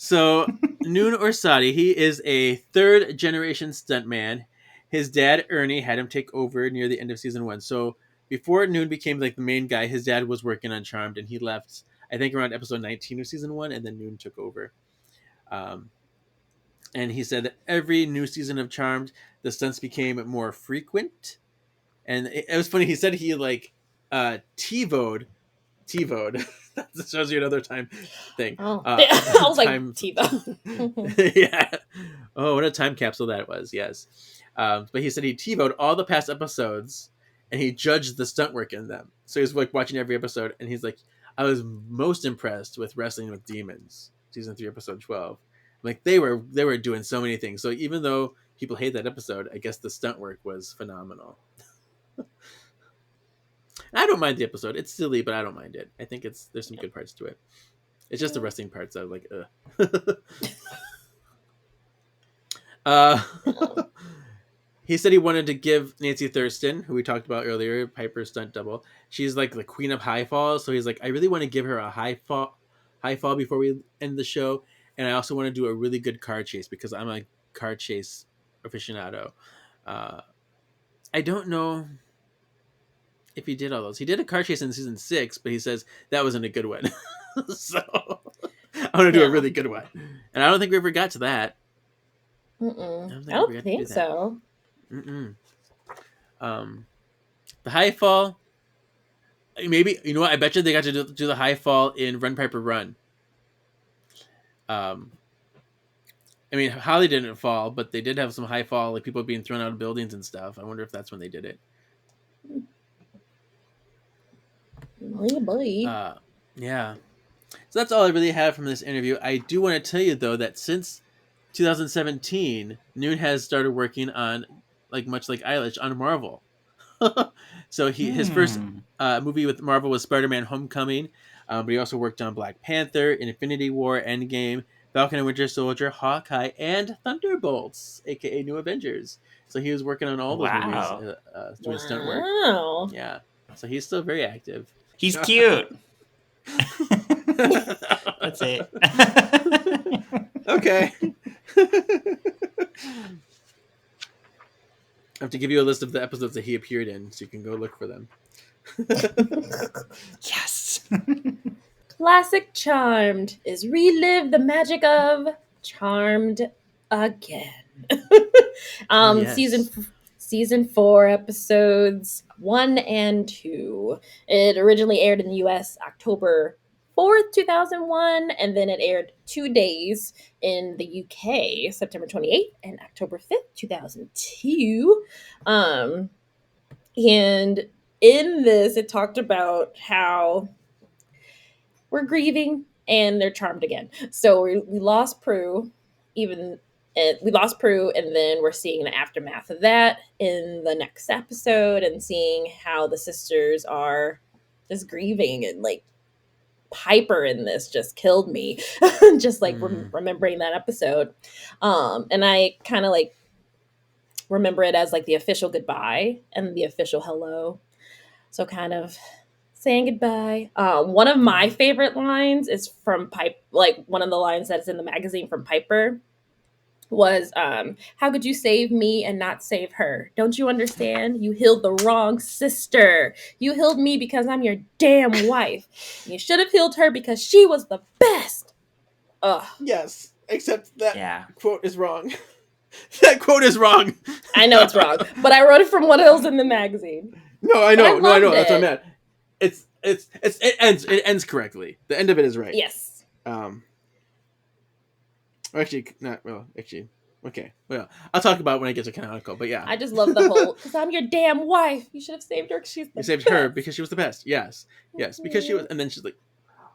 So Noon Orsatti, he is a third generation stuntman. His dad Ernie had him take over near the end of season 1. So before Noon became like the main guy, his dad was working on Charmed, and he left I think around episode 19 of season 1, and then Noon took over. And he said that every new season of Charmed, the stunts became more frequent. And it was funny. He said he like TiVo'd. That shows you another time thing. Oh, I was like, TiVo. Yeah. Oh, what a time capsule that was. Yes. But he said he TiVo'd all the past episodes and he judged the stunt work in them. So he's like watching every episode, and he's like, I was most impressed with Wrestling with Demons, season 3, episode 12. Like they were doing so many things. So even though people hate that episode, I guess the stunt work was phenomenal. I don't mind the episode. It's silly, but I don't mind it. I think there's some good parts to it. It's just the wrestling parts that I'm like, he said he wanted to give Nancy Thurston, who we talked about earlier, Piper's stunt double. She's like the queen of high falls, so he's like, I really want to give her a high fall before we end the show, and I also want to do a really good car chase because I'm a car chase aficionado. I don't know if he did all those. He did a car chase in season 6, but he says that wasn't a good one. So I want to do a really good one, and I don't think we ever got to that. I don't think so. The high fall, maybe, you know what? I bet you they got to do the high fall in Run Piper Run. I mean, Holly didn't fall, but they did have some high fall, like people being thrown out of buildings and stuff. I wonder if that's when they did it. Oh boy. Yeah. So that's all I really have from this interview. I do want to tell you though that since 2017, Noon has started working on, like much like Eilish, on Marvel. So his first movie with Marvel was Spider-Man: Homecoming, but he also worked on Black Panther, Infinity War, Endgame, Falcon and Winter Soldier, Hawkeye, and Thunderbolts, aka New Avengers. So he was working on all those movies doing stunt work. Wow. Yeah, so he's still very active. He's cute. That's it. Okay. I have to give you a list of the episodes that he appeared in, so you can go look for them. Yes. Classic Charmed is relive the magic of Charmed again. Yes. Season 4, episodes 1 and 2. It originally aired in the US October 4th, 2001, and then it aired 2 days in the UK, September 28th and October 5th, 2002. And in this, it talked about how we're grieving and they're charmed again. So we lost Prue, and then we're seeing the aftermath of that in the next episode and seeing how the sisters are just grieving, and like Piper in this just killed me. Just like remembering that episode. And I kind of like remember it as like the official goodbye and the official hello. So kind of saying goodbye. One of my favorite lines is from Piper, like one of the lines that's in the magazine from Piper was, how could you save me and not save her? Don't you understand? You healed the wrong sister. You healed me because I'm your damn wife. You should have healed her because she was the best. Ugh. Yes, except that Yeah. quote is wrong. That quote is wrong. I know it's wrong, but I wrote it from what else in the magazine. No, I know. But I loved That's what I it. meant. It ends correctly. The end of it is right. Yes. Okay. Well, I'll talk about it when I get to canonical. But yeah, I just love the whole, because I'm your damn wife. You should have saved her because she's the you saved her because she was the best. Yes, because she was. And then she's like,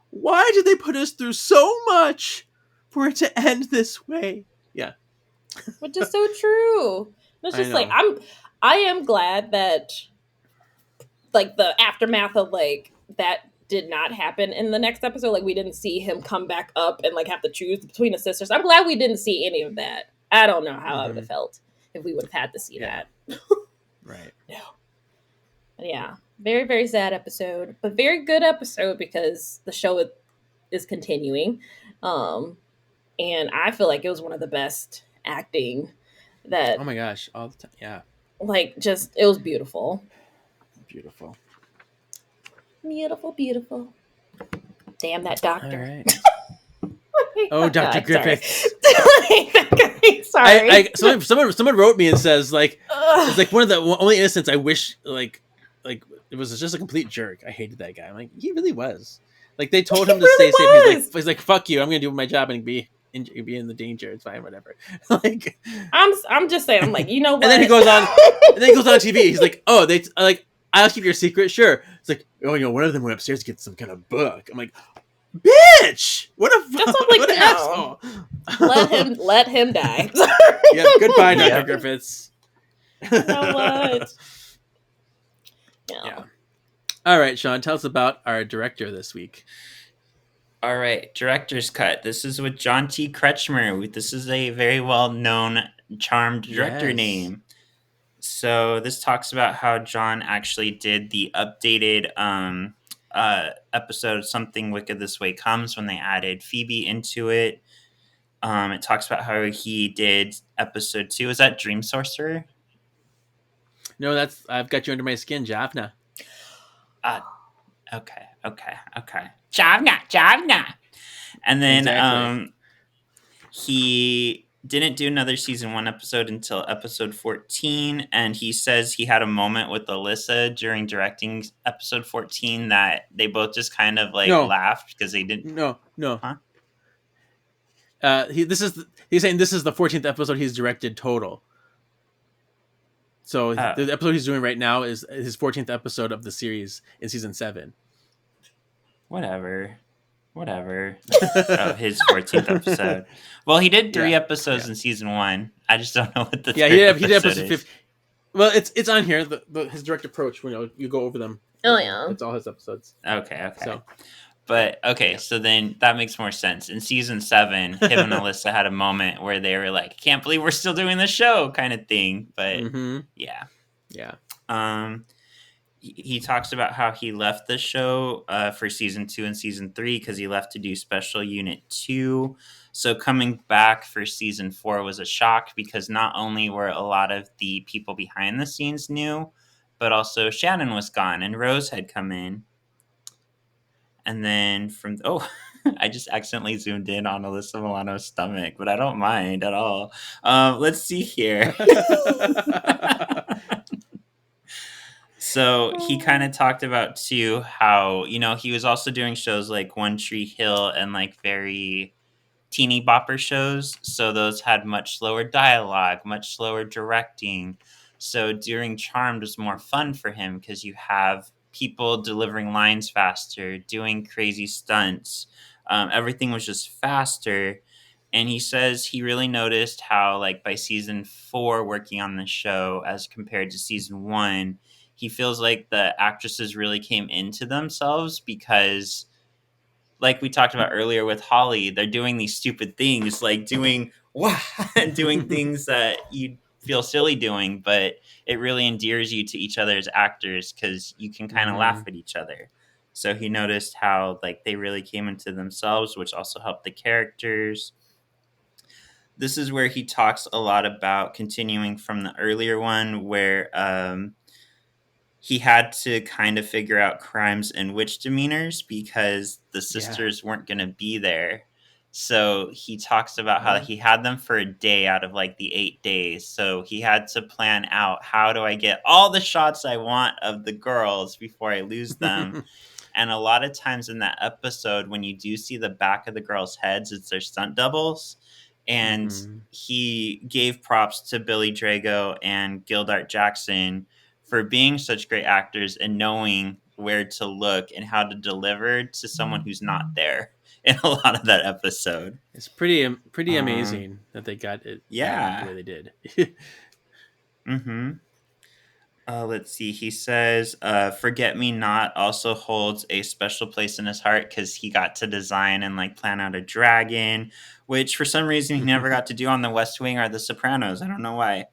"Why did they put us through so much for it to end this way?" Yeah, Which is so true. It's I just like, know. I am glad that like the aftermath of like that did not happen in the next episode. Like we didn't see him come back up and like have to choose between the sisters. I'm glad we didn't see any of that. I don't know how I would have felt if we would have had to see that. right. No. But yeah, very, very sad episode, but very good episode because the show is continuing. And I feel like it was one of the best acting that, Oh my gosh, all the time. Yeah, like, just, it was beautiful. beautiful. Beautiful. Damn that doctor. All right. Oh, Dr. Griffith. Sorry. Someone wrote me and says like, Ugh. it's like one of the only innocents I wish like it was just a complete jerk. I hated that guy. I'm like, he really was. Like they told him to really stay safe. was. He's like, fuck you. I'm gonna do my job and be in the danger. It's fine, whatever. Like, I'm just saying. I'm like, you know what? and then he goes on. And then he goes on TV. He's like, oh, they like I'll keep your secret. Sure. It's like, oh, one of them went upstairs to get some kind of book. I'm like, bitch! What a That's what I'm like, what an no. asshole. Let him die. Yep. Goodbye, Dr. Yep. Griffiths. You know what? Yeah. All right, Sean, tell us about our director this week. All right, director's cut. This is with John T. Kretchmer. This is a very well-known Charmed director Yes. name. So this talks about how John actually did the updated episode Something Wicked This Way Comes when they added Phoebe into it. It talks about how he did episode 2. Is that Dream Sorcerer? No, that's I've got you under my skin, Jaffna. Okay. Javna. And then Exactly. he didn't do another season 1 episode until episode 14, and he says he had a moment with Alyssa during directing episode 14 that they both just kind of like No. laughed because they didn't. No. Huh? He's saying this is the 14th episode he's directed total. So the episode he's doing right now is his 14th episode of the series in season 7. Whatever. Oh, his 14th episode. Well, he did 3 episodes in season 1. I just don't know what the Yeah, third he did episode is. 50. Well, it's on here. His direct approach. You go over them. Oh, yeah. It's all his episodes. Okay. So, But okay, so then that makes more sense. In season 7, him and Alyssa had a moment where they were like, "Can't believe we're still doing the show," kind of thing. But yeah. He talks about how he left the show for season 2 and season 3 because he left to do Special Unit 2. So coming back for season 4 was a shock because not only were a lot of the people behind the scenes new, but also Shannon was gone and Rose had come in. And then I just accidentally zoomed in on Alyssa Milano's stomach, but I don't mind at all. Let's see here. So he kind of talked about too how, he was also doing shows like One Tree Hill and like very teeny bopper shows. So those had much slower dialogue, much slower directing. So during Charmed was more fun for him because you have people delivering lines faster, doing crazy stunts. Everything was just faster. And he says he really noticed how, like, by season 4 working on the show as compared to season 1, he feels like the actresses really came into themselves because, like we talked about earlier with Holly, they're doing these stupid things, like doing things that you feel silly doing, but it really endears you to each other as actors because you can kind of laugh at each other. So he noticed how like they really came into themselves, which also helped the characters. This is where he talks a lot about continuing from the earlier one where he had to kind of figure out crimes and witch demeanors because the sisters weren't going to be there. So he talks about how he had them for a day out of like the 8 days. So he had to plan out, how do I get all the shots I want of the girls before I lose them? And a lot of times in that episode, when you do see the back of the girls' heads, it's their stunt doubles. And he gave props to Billy Drago and Gildart Jackson for being such great actors and knowing where to look and how to deliver to someone who's not there in a lot of that episode. It's pretty amazing that they got it the way they did. Let's see. He says, Forget Me Not also holds a special place in his heart because he got to design and like plan out a dragon, which for some reason he never got to do on The West Wing or The Sopranos. I don't know why.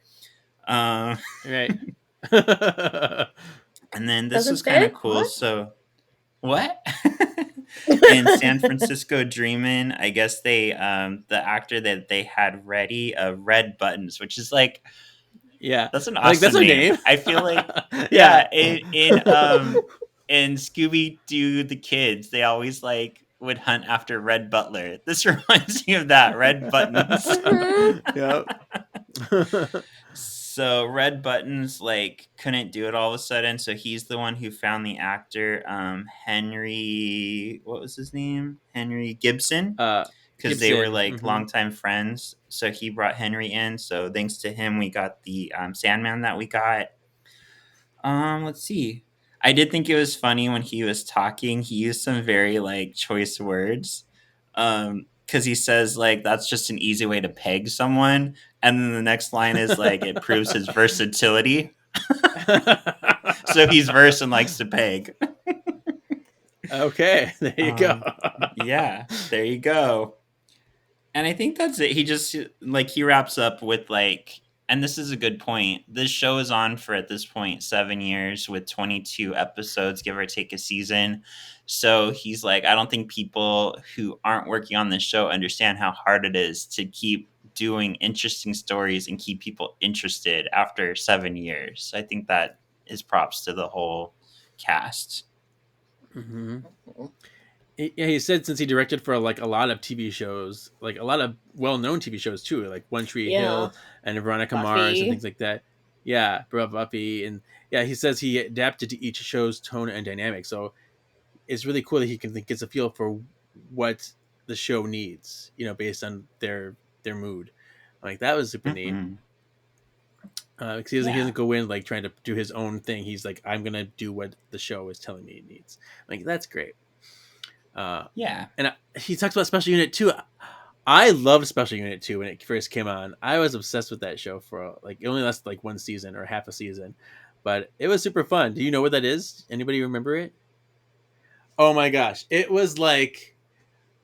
Right. And then this Doesn't was kind of fit? cool. What? So, what? In San Francisco Dreamin', I guess they, the actor that they had ready, Red Buttons, which is like, that's an awesome that's a name. name. I feel like, in Scooby Doo the Kids, they always like would hunt after Red Butler. This reminds me of that, Red Buttons. Yep. So Red Buttons like couldn't do it all of a sudden, so he's the one who found the actor Henry, what was his name? Henry Gibson. Because they were like longtime friends. So he brought Henry in. So thanks to him, we got the Sandman that we got. Let's see. I did think it was funny when he was talking. He used some very like choice words, because he says like that's just an easy way to peg someone, and then the next line is like it proves his versatility. So he's verse and likes to peg. Okay, there you go. Yeah, there you go. And I think that's it. He just like he wraps up with like, and this is a good point. This show is on for at this point 7 years with 22 episodes, give or take a season. So he's like, I don't think people who aren't working on this show understand how hard it is to keep doing interesting stories and keep people interested after 7 years. I think that is props to the whole cast. Mm-hmm. Yeah, he said since he directed for like a lot of TV shows, like a lot of well-known TV shows too, like One Tree Hill and Veronica Mars and Buffy. things like that. Yeah, Buffy, and yeah, he says he adapted to each show's tone and dynamic. So it's really cool that he gets a feel for what the show needs, based on their mood. Like that was super neat. Mhm. Because he doesn't go in like trying to do his own thing. He's like, I'm gonna do what the show is telling me it needs. Like that's great. Yeah. And he talks about Special Unit 2. I loved Special Unit 2 when it first came on. I was obsessed with that show for like it only lasted like one season or half a season, but it was super fun. Do you know what that is? Anybody remember it? Oh my gosh, it was like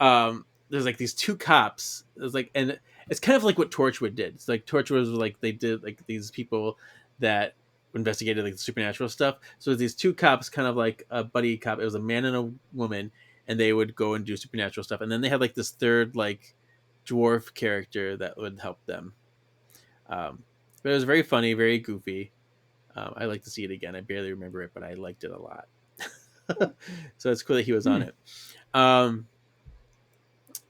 there's like these two cops. It was like, and it's kind of like what Torchwood did. It's like Torchwood was like they did like these people that investigated like the supernatural stuff. So these two cops, kind of like a buddy cop. It was a man and a woman, and they would go and do supernatural stuff. And then they had like this third like dwarf character that would help them. But it was very funny, very goofy. I like to see it again. I barely remember it, but I liked it a lot. So it's cool that he was on it.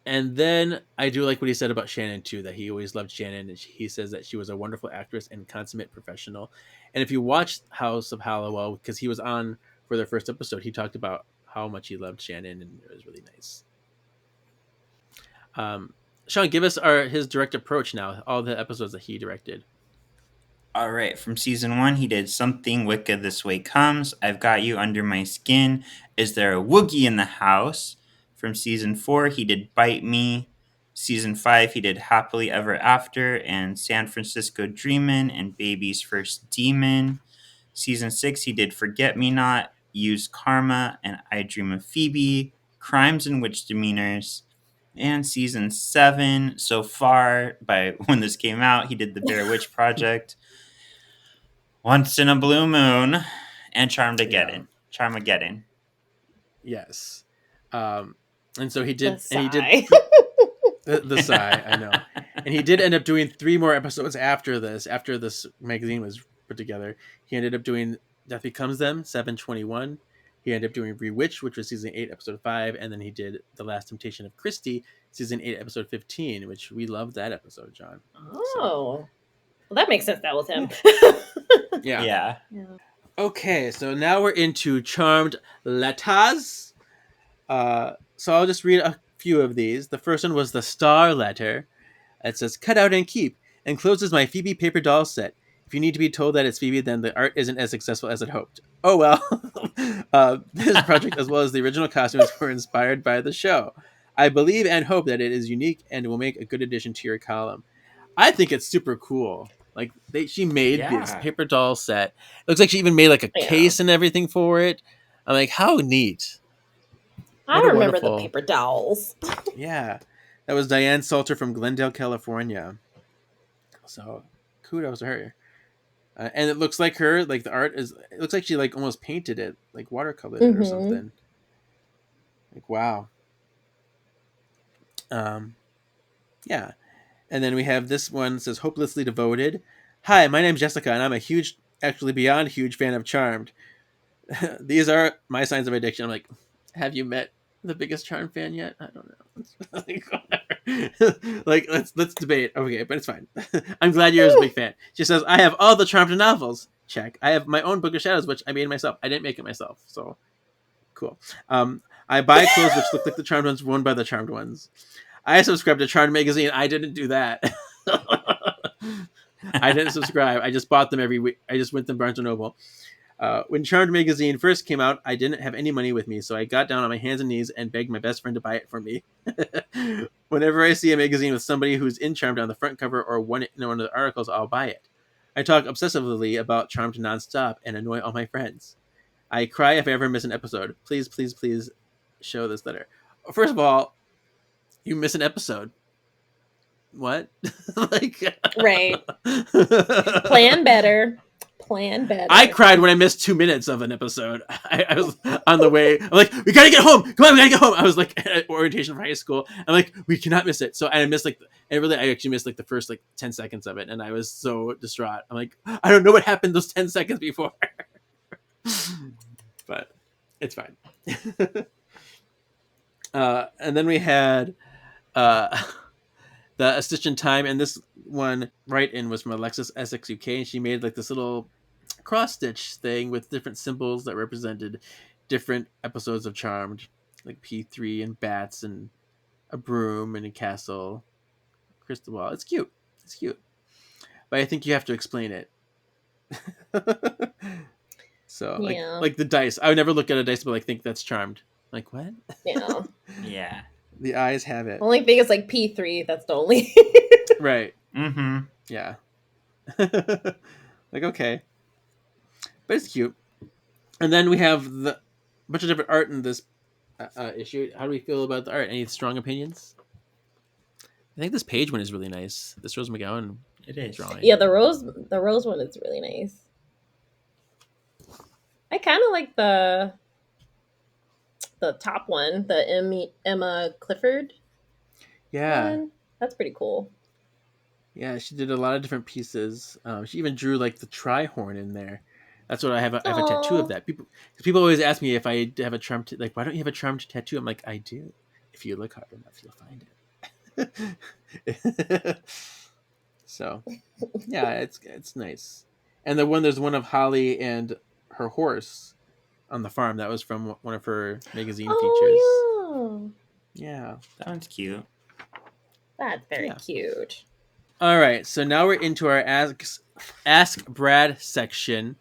And then I do like what he said about Shannon too, that he always loved Shannon. And he says that she was a wonderful actress and consummate professional. And if you watch House of Halliwell, because he was on for their first episode, he talked about how much he loved Shannon, and it was really nice. Sean, give us his direct approach now, all the episodes that he directed. All right, from season 1, he did Something Wicked This Way Comes, I've Got You Under My Skin, Is There a Woogie in the House? From season 4, he did Bite Me. Season 5, he did Happily Ever After and San Francisco Dreamin' and Baby's First Demon. Season 6, he did Forget Me Not, Use Karma, and I Dream of Phoebe, Crimes and Witch Demeanors. And season 7, so far, by when this came out, he did The Blair Witch Project, Once in a Blue Moon, and Charmageddon. Charmageddon. Yes. And so he did, The and he sigh. did the sigh. I know, and he did end up doing 3 more episodes after this. After this magazine was put together, he ended up doing Death Becomes Them, 7/21. He ended up doing Rewitched, which was season 8, episode 5, and then he did The Last Temptation of Christy, season 8, episode 15, which we loved that episode, John. Oh, well, that makes sense. That was him. Yeah. Okay, so now we're into Charmed Letters. So I'll just read a few of these. The first one was the Star Letter. It says, "Cut out and keep. Encloses my Phoebe paper doll set. If you need to be told that it's Phoebe, then the art isn't as successful as it hoped. Oh well." This project, as well as the original costumes, were inspired by the show. I believe and hope that it is unique and will make a good addition to your column. I think it's super cool. Like she made this paper doll set. It looks like she even made like a case and everything for it. I'm like, how neat. I remember the paper dolls. Yeah. That was Diane Salter from Glendale, California. So kudos to her. And it looks like her, like the art is, it looks like she like almost painted it, like watercolored it or something. Like, wow. Yeah. And then we have this one that says, "Hopelessly Devoted. Hi, my name's Jessica, and I'm a huge, actually beyond huge fan of Charmed. These are my signs of addiction." I'm like, have you met the biggest Charmed fan yet? I don't know. Like, let's debate. Okay, but it's fine. I'm glad you're a big fan. She says, "I have all the Charmed novels. Check. I have my own Book of Shadows, which I made myself. I didn't make it myself, so cool. I buy clothes which look like the Charmed ones worn by the Charmed ones. I subscribe to Charmed magazine. I didn't do that. I didn't subscribe. I just bought them every week. I just went to Barnes & Noble. When Charmed magazine first came out, I didn't have any money with me, so I got down on my hands and knees and begged my best friend to buy it for me. Whenever I see a magazine with somebody who's in Charmed on the front cover or one of the articles, I'll buy it. I talk obsessively about Charmed nonstop and annoy all my friends. I cry if I ever miss an episode. Please, please, please show this letter. First of all, you miss an episode. What? Like, Right. Plan better. Plan better. I cried when I missed 2 minutes of an episode. I was on the way. I'm like, we gotta get home. Come on, we gotta get home. I was like at orientation for high school. I'm like, we cannot miss it. So I missed I actually missed like the first 10 seconds of it, and I was so distraught. I'm like, I don't know what happened those 10 seconds before. But it's fine. And then we had the assistant time, and this one write-in was from Alexis Essex UK, and she made like this little cross-stitch thing with different symbols that represented different episodes of Charmed, like P3 and bats and a broom and a castle, crystal ball. It's cute. But I think you have to explain it. So like the dice, I would never look at a dice but like think that's Charmed. Like, what? Yeah. Yeah. The eyes have it. Only thing is like P3. That's the only. Right. Mm-hmm. Yeah. Like, okay. But it's cute. And then we have the bunch of different art in this issue. How do we feel about the art? Any strong opinions? I think this page one is really nice. This Rose McGowan It is. drawing. Yeah, the rose one is really nice. I kind of like the top one, the Emma Clifford Yeah. one. That's pretty cool. Yeah, she did a lot of different pieces. She even drew like the tri-horn in there. That's what I have. I have a tattoo of that. People always ask me if I have a Charmed. Like, why don't you have a Charmed tattoo? I'm like, I do. If you look hard enough, you'll find it. So, yeah, it's nice. And there's one of Holly and her horse on the farm. That was from one of her magazine features. Oh, Yeah. That one's cute. that's very Yeah. cute. All right, so now we're into our Ask Brad section.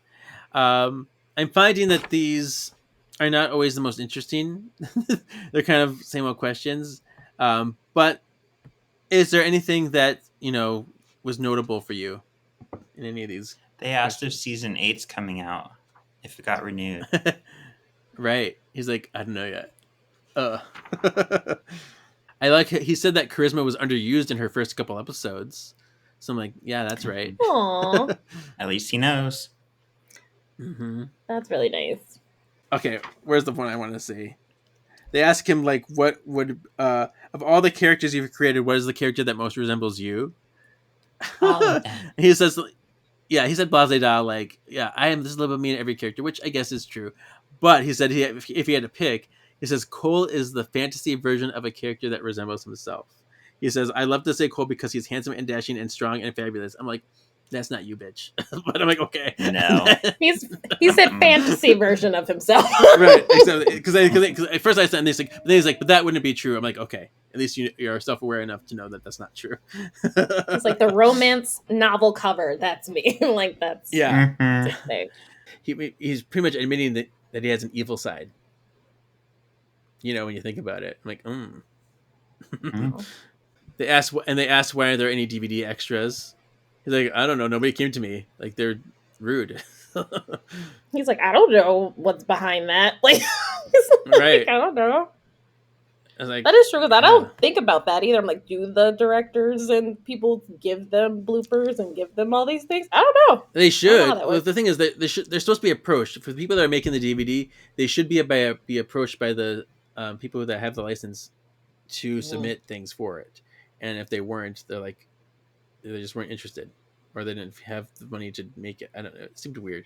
I'm finding that these are not always the most interesting. They're kind of same old questions. But is there anything that, was notable for you in any of these? They asked if season 8's coming out, if it got renewed. Right. He's like, I don't know yet. I like he said that charisma was underused in her first couple episodes. So I'm like, yeah, that's right. Aw, At least he knows. Mm-hmm. that's really nice. Okay, where's the one I want to see? They ask him like, what would of all the characters you've created, what is the character that most resembles you? Oh. He says, yeah, he said blase da, like, yeah, I am this little bit me in every character, which I guess is true. But he said if he had to pick, he says Cole is the fantasy version of a character that resembles himself. He says, I love to say Cole because he's handsome and dashing and strong and fabulous. I'm like, that's not you, bitch. But I'm like, okay. No. He said fantasy version of himself. Right, exactly. Because at first I said, and he's like, but that wouldn't be true. I'm like, okay. At least you're self-aware enough to know that that's not true. It's like the romance novel cover. That's me. Like that's Yeah. Mhm. the thing. He's pretty much admitting that he has an evil side. When you think about it, I'm like, Mhm. They ask why are there any DVD extras. He's like, I don't know. Nobody came to me. Like, they're rude. He's like, I don't know what's behind that. Like, he's like, Right. I don't know. I was like, That is true because I yeah. don't think about that either. I'm like, do the directors and people give them bloopers and give them all these things? I don't know. They I should. don't know how that Well, works. the thing is that they're supposed to be approached for the people that are making the DVD. They should be approached by the people that have the license to submit things for it. And if they weren't, they just weren't interested, or they didn't have the money to make it. I don't know. It seemed weird.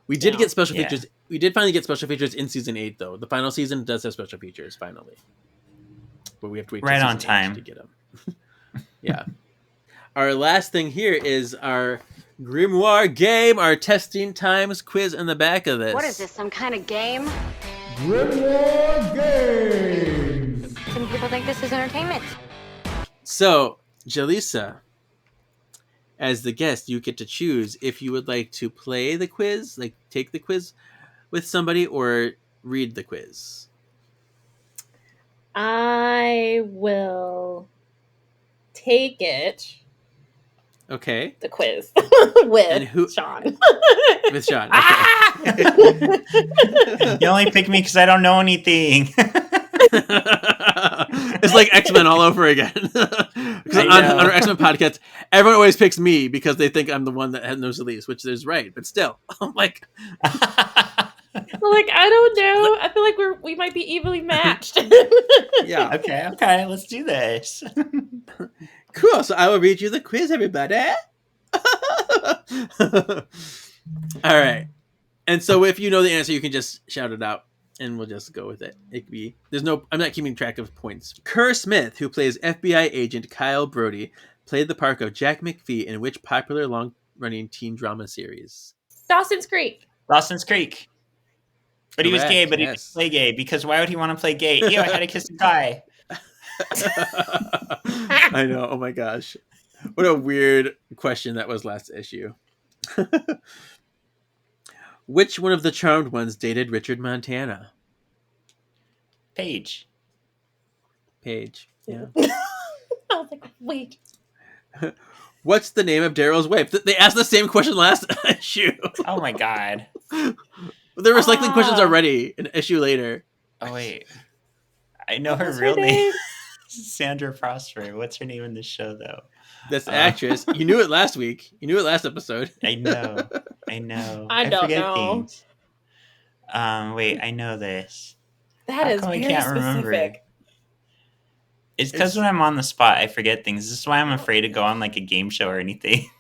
We did Yeah. get special Yeah. features. We did finally get special features in season 8, though. The final season does have special features finally, but we have to wait till Right on season 8 time. to get them. Yeah. Our last thing here is our Grimoire game, our testing times quiz in the back of this. What is this, some kind of game? Grimoire Games. Some people think this is entertainment. So, Jaleesa, As the guest, you get to choose if you would like to play the quiz, like take the quiz with somebody, or read the quiz. I will take it, Okay. the quiz, And with who- Sean. With Sean. Ah! Okay. You only pick me because I don't know anything. It's like X-Men all over again. Because I on know. our X-Men podcast, everyone always picks me because they think I'm the one that knows the least, which is right. But still, I'm like, Like, I don't know. I feel like we might be evenly matched. yeah. Okay, let's do this. Cool. So I will read you the quiz, everybody. All right. And so if you know the answer, you can just shout it out and we'll just go with it. It could be, I'm not keeping track of points. Kerr Smith, who plays FBI agent Kyle Brody, played the part of Jack McPhee in which popular long-running teen drama series? Dawson's Creek. Dawson's Creek. But he was Correct, gay, but he yes. didn't play gay because why would he want to play gay? Ew, I had to kiss a guy. I know. Oh my gosh. What a weird question that was last issue. Which one of the charmed ones dated Richard Montana? Paige. Paige. Yeah. I was like, wait. What's the name of Daryl's wife? They asked the same question last issue. Oh my god. They're recycling questions already an issue later. Oh wait. I know her What's real her name. Sandra Prosper. What's her name in the show though? That's the actress. You knew it last week. You knew it last episode. I know. I don't forget know. things. Wait, I know this. That How is come I very can't remember? specific. It's because when I'm on the spot, I forget things. This is why I'm afraid to go on like a game show or anything.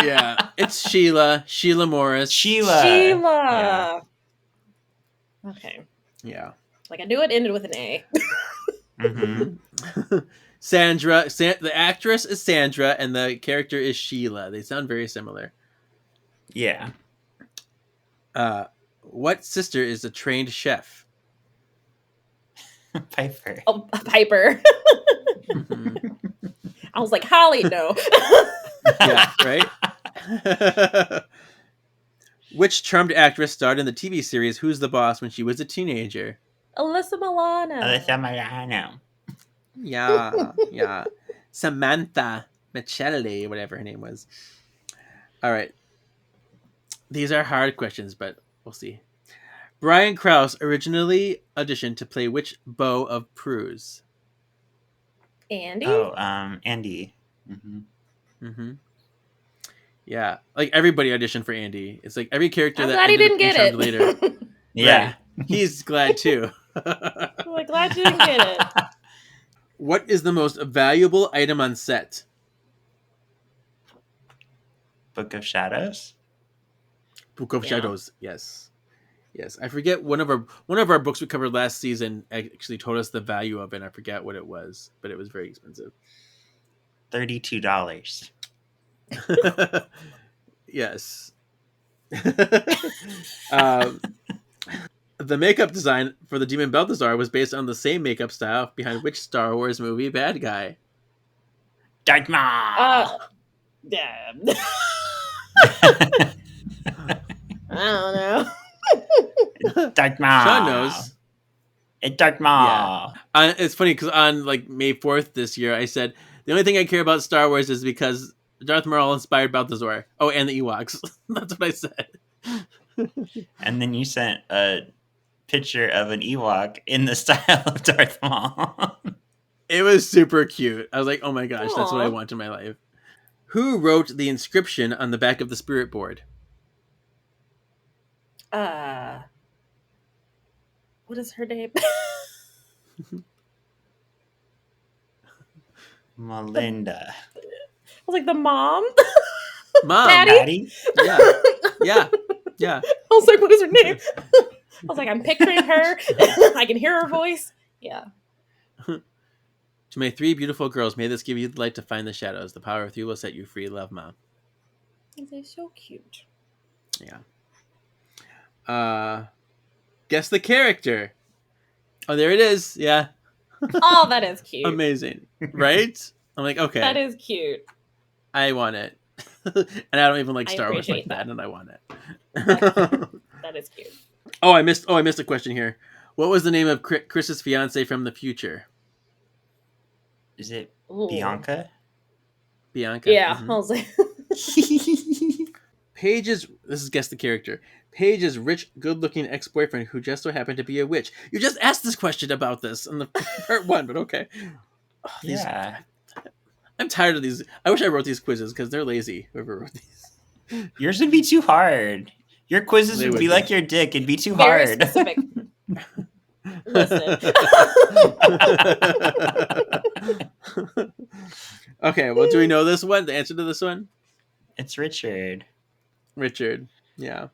Yeah. It's Sheila Morris. Sheila. Sheila. Okay. Yeah. Like, I knew it ended with an A. Mm-hmm. Sandra. The actress is Sandra and the character is Sheila. They sound very similar. Yeah. What sister is a trained chef? Piper. Oh, Piper. Mhm. I was like, Holly, no. Yeah, right? Which charmed actress starred in the TV series Who's the Boss when she was a teenager? Alyssa Milano. Alyssa Milano. Yeah. Samantha Michelli, whatever her name was. All right. These are hard questions, but we'll see. Brian Krause originally auditioned to play which beau of Pruse? Andy? Oh, Andy. Mm-hmm. Mm-hmm. Yeah, like everybody auditioned for Andy. It's like every character I'm that glad he ended didn't up get being it. charmed later. Yeah. Right. He's glad too. I'm like, glad you didn't get it. What is the most valuable item on set? Book of Shadows. Book of Yeah. Shadows. Yes. I forget one of our books we covered last season actually told us the value of it. I forget what it was, but it was very expensive. $32. Yes. The makeup design for the Demon Balthazar was based on the same makeup style behind which Star Wars movie bad guy? Darth Maul. Yeah. I don't know. Darth Maul. Sean knows. It's Darth Maul. Yeah. It's funny because on like May 4th this year, I said the only thing I care about Star Wars is because Darth Maul inspired Balthazar. Oh, and the Ewoks. That's what I said. And then you sent a picture of an Ewok in the style of Darth Maul. It was super cute. I was like, oh my gosh, that's what I Aw. want in my life. Who wrote the inscription on the back of the spirit board? What is her name? Melinda. I was like, the mom? Mom. Patty? Yeah. Yeah. I was like, what is her name? I was like, I'm picturing her. I can hear her voice. Yeah. To my three beautiful girls, may this give you the light to find the shadows. The power of you will set you free. Love, Mom. They're so cute. Yeah. Guess the character. Oh, there it is. Yeah. Oh, that is cute. Amazing. Right? I'm like, okay. That is cute. I want it. and I don't even like I Star Wars like appreciate that, that. and I want it. That is cute. I missed a question here. What was the name of Chris's fiance from the future? Is it Ooh. Bianca? Bianca. Yeah, Mhm. I was like, Paige's. This is guess the character. Paige's rich, good-looking ex-boyfriend who just so happened to be a witch. You just asked this question about this in the part 1, but okay. Oh, Yeah. I'm tired of these. I wish I wrote these quizzes because they're lazy. Whoever wrote these. Yours would be too hard. Your quizzes They would would be be. like your dick. It'd be too very hard. specific. Listen. Okay, well, do we know this one? The answer to this one? It's Richard. Richard. Yeah.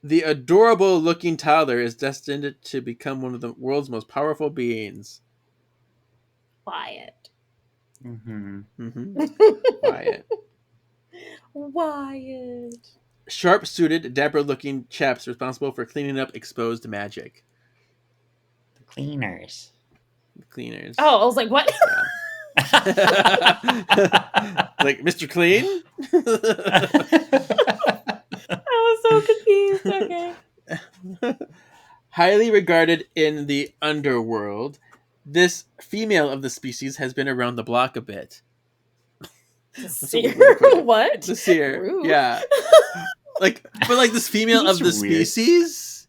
The adorable looking toddler is destined to become one of the world's most powerful beings. Wyatt. Mm-hmm. Mm-hmm. Wyatt. Wyatt. Sharp-suited, dapper-looking chaps responsible for cleaning up exposed magic. The cleaners. Cleaners. Oh, I was like, what? Like Mr. Clean? I was so confused. Okay. Highly regarded in the underworld, this female of the species has been around the block a bit. Seer? weird. What? The seer. Rude. Yeah. But this female He's of the weird. species?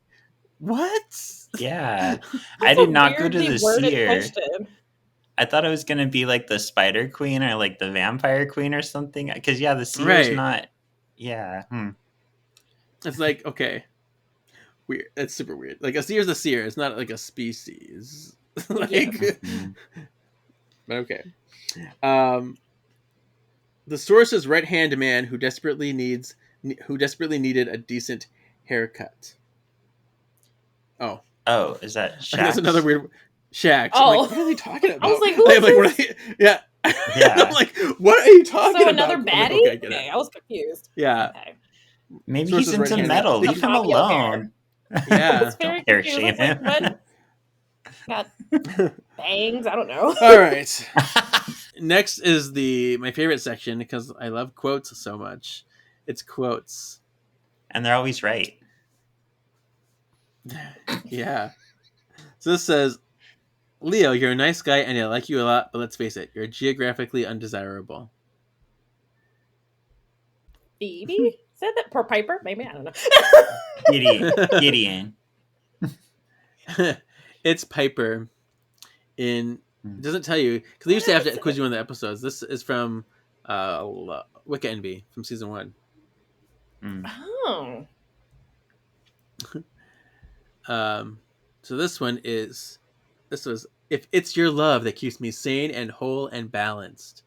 What? Yeah. That's I a did not go to weirdly the worded seer. question. I thought it was going to be like the spider queen or like the vampire queen or something. Because, yeah, the seer's Right. not. Yeah. It's like, okay. Weird. That's super weird. Like, a seer's a seer. It's not like a species. Like, Mhm. but okay. The source's right-hand man who desperately needed a decent haircut. Oh, Oh, is that Shax? that's another weird. Shax. I'm Oh. like, what are they talking about? I was like, who is I'm like, this? what are they... Yeah. Yeah. I'm like, what are you talking So about? another I'm like, baddie? okay, I get it. Okay, I was confused. Yeah. Okay. Maybe Source's he's into right-hand metal. man. Leave him Fabio alone. Yeah. I was very Don't hair confused. shame I was like, him. what? Got bangs? I don't know. All right. Next is my favorite section because I love quotes so much. It's quotes. And they're always right. Yeah. So this says, Leo, you're a nice guy and I like you a lot, but let's face it, you're geographically undesirable. Phoebe said that. Poor Piper? Maybe, I don't know. Gideon. It's Piper. It doesn't tell you because they used to have to quiz you on the episodes. This is from Wicca Envy from season 1. Oh. So this was if it's your love that keeps me sane and whole and balanced.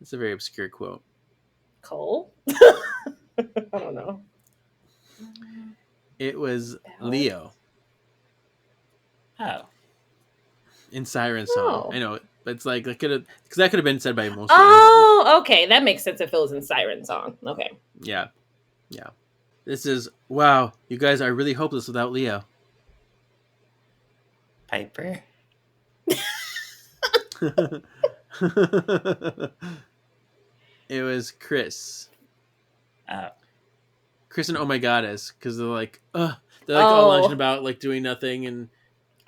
It's a very obscure quote. Cole? I don't know. It was Ballad? Leo Oh. in Siren Song. Oh. I know, but it's like that could have been said by most. Oh, okay. That makes sense if it was in Siren Song. Okay. Yeah. This is wow. You guys are really hopeless without Leo. Piper? It was Chris. Oh. Chris and Oh My Goddess, because they're like all Oh. lunching about like doing nothing and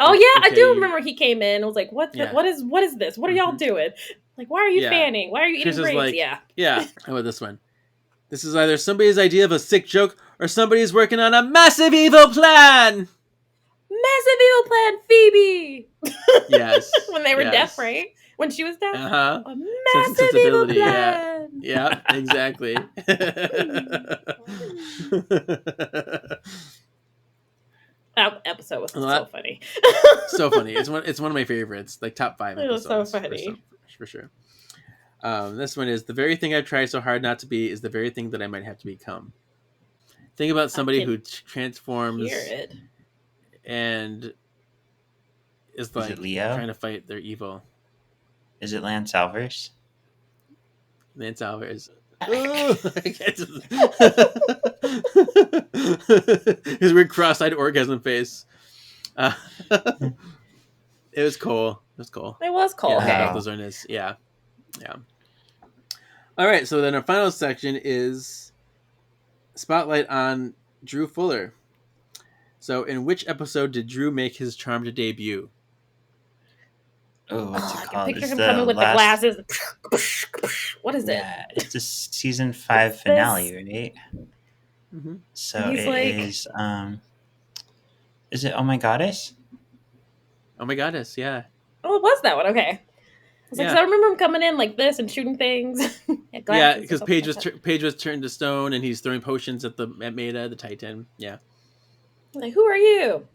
Oh yeah, I Okay, do you- remember he came in. I was like, what Yeah. what is this? What are y'all Mhm. doing? Like, why are you Yeah. fanning? Why are you Chris eating is grapes? like- Yeah. yeah. How about this one? This is either somebody's idea of a sick joke or somebody's working on a massive evil plan. Massive evil plan, Phoebe. Yes. When they were yes. deaf, right? When she was deaf. Uh-huh. A Sense and massive evil sensibility, yeah. plan. Yeah, exactly. That episode was Well, so that- funny. So funny. It's one of my favorites, like top 5 It was episodes. so funny. For sure. This one is the very thing I've tried so hard not to be is the very thing that I might have to become. Think about somebody can who transforms Hear it. and is like it Leo? trying to fight their evil. Is it Lance Alvers? Lance Alvers. Ooh, I can't just- His weird cross-eyed orgasm face. It was cool. It was cool. It was cool. Yeah, Okay. Wow. those are his. Yeah. All right, so then our final section is spotlight on Drew Fuller. So, in which episode did Drew make his charmed debut? Oh, what's Oh, it I can called? picture It's him the coming with last- the glasses. What is it? Yeah, it's the season 5 It's finale, right? Mm-hmm. So He's it like- is it Oh My Goddess? Oh my goddess, yeah. Oh, it was that one. Okay. I was like, 'cause Yeah. I remember him coming in like this and shooting things. Yeah, Glasses or because something Paige like was that. Paige was turned to stone, and he's throwing potions at Maida, the Titan. Yeah. Like, who are you?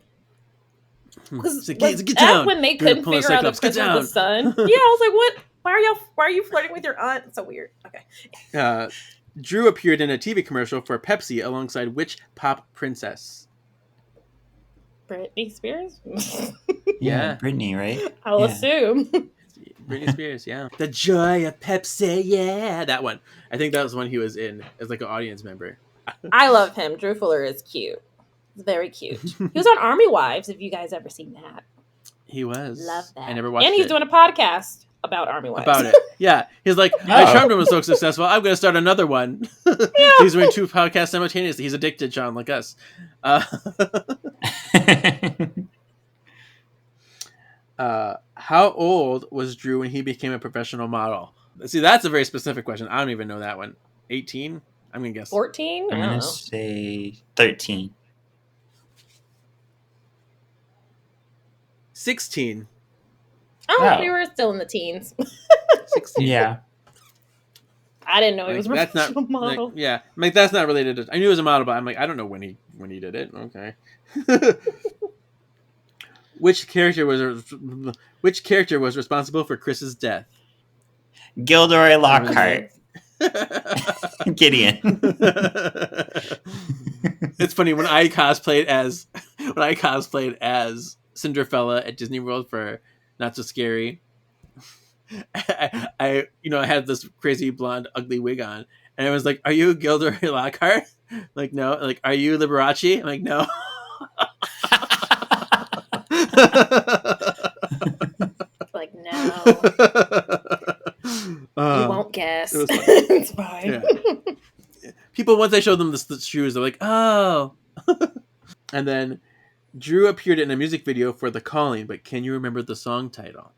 It's like, Was get that down. when they You're gonna couldn't pull a figure out if Cyclops. Get Chris was the down. son? Yeah, I was like, what? Why are you flirting with your aunt? It's so weird. Okay. Drew appeared in a TV commercial for Pepsi alongside which pop princess? Britney Spears? Yeah. Brittany, right? I'll Yeah. assume. Britney Spears, yeah. The joy of Pepsi, yeah. That one. I think that was one he was in as like an audience member. I love him. Drew Fuller is cute. He's very cute. He was on Army Wives, if you guys ever seen that. He was. Love that. I never watched And he's it. doing a podcast about Army Wives. About it. Yeah. He's like, my Oh. Charmed was so successful, I'm going to start another one. He's doing 2 podcasts simultaneously. He's addicted, John, like us. How old was Drew when he became a professional model? See, that's a very specific question. I don't even know that one. 18? I'm going to guess. 14? I I'm don't gonna know. say 13. 16. Oh, Wow. we were still in the teens. 16. Yeah. I didn't know he Like, was a that's not professional model. like, yeah. I'm like, that's not related to, I knew it was a model, but I'm like, I don't know when he did it. Okay. Which character was responsible for Chris's death? Gilderoy Lockhart. Gideon. It's funny when I cosplayed as Cinderella at Disney World for Not So Scary. I had this crazy blonde ugly wig on, and I was like, "Are you Gilderoy Lockhart?" Like, no. Like, "Are you Liberace?" I'm like, "No." Like, no, you won't guess. it was fun. It's fine. Yeah. People, once I showed them the shoes, they're like, "Oh." And then Drew appeared in a music video for The Calling, but can you remember the song title?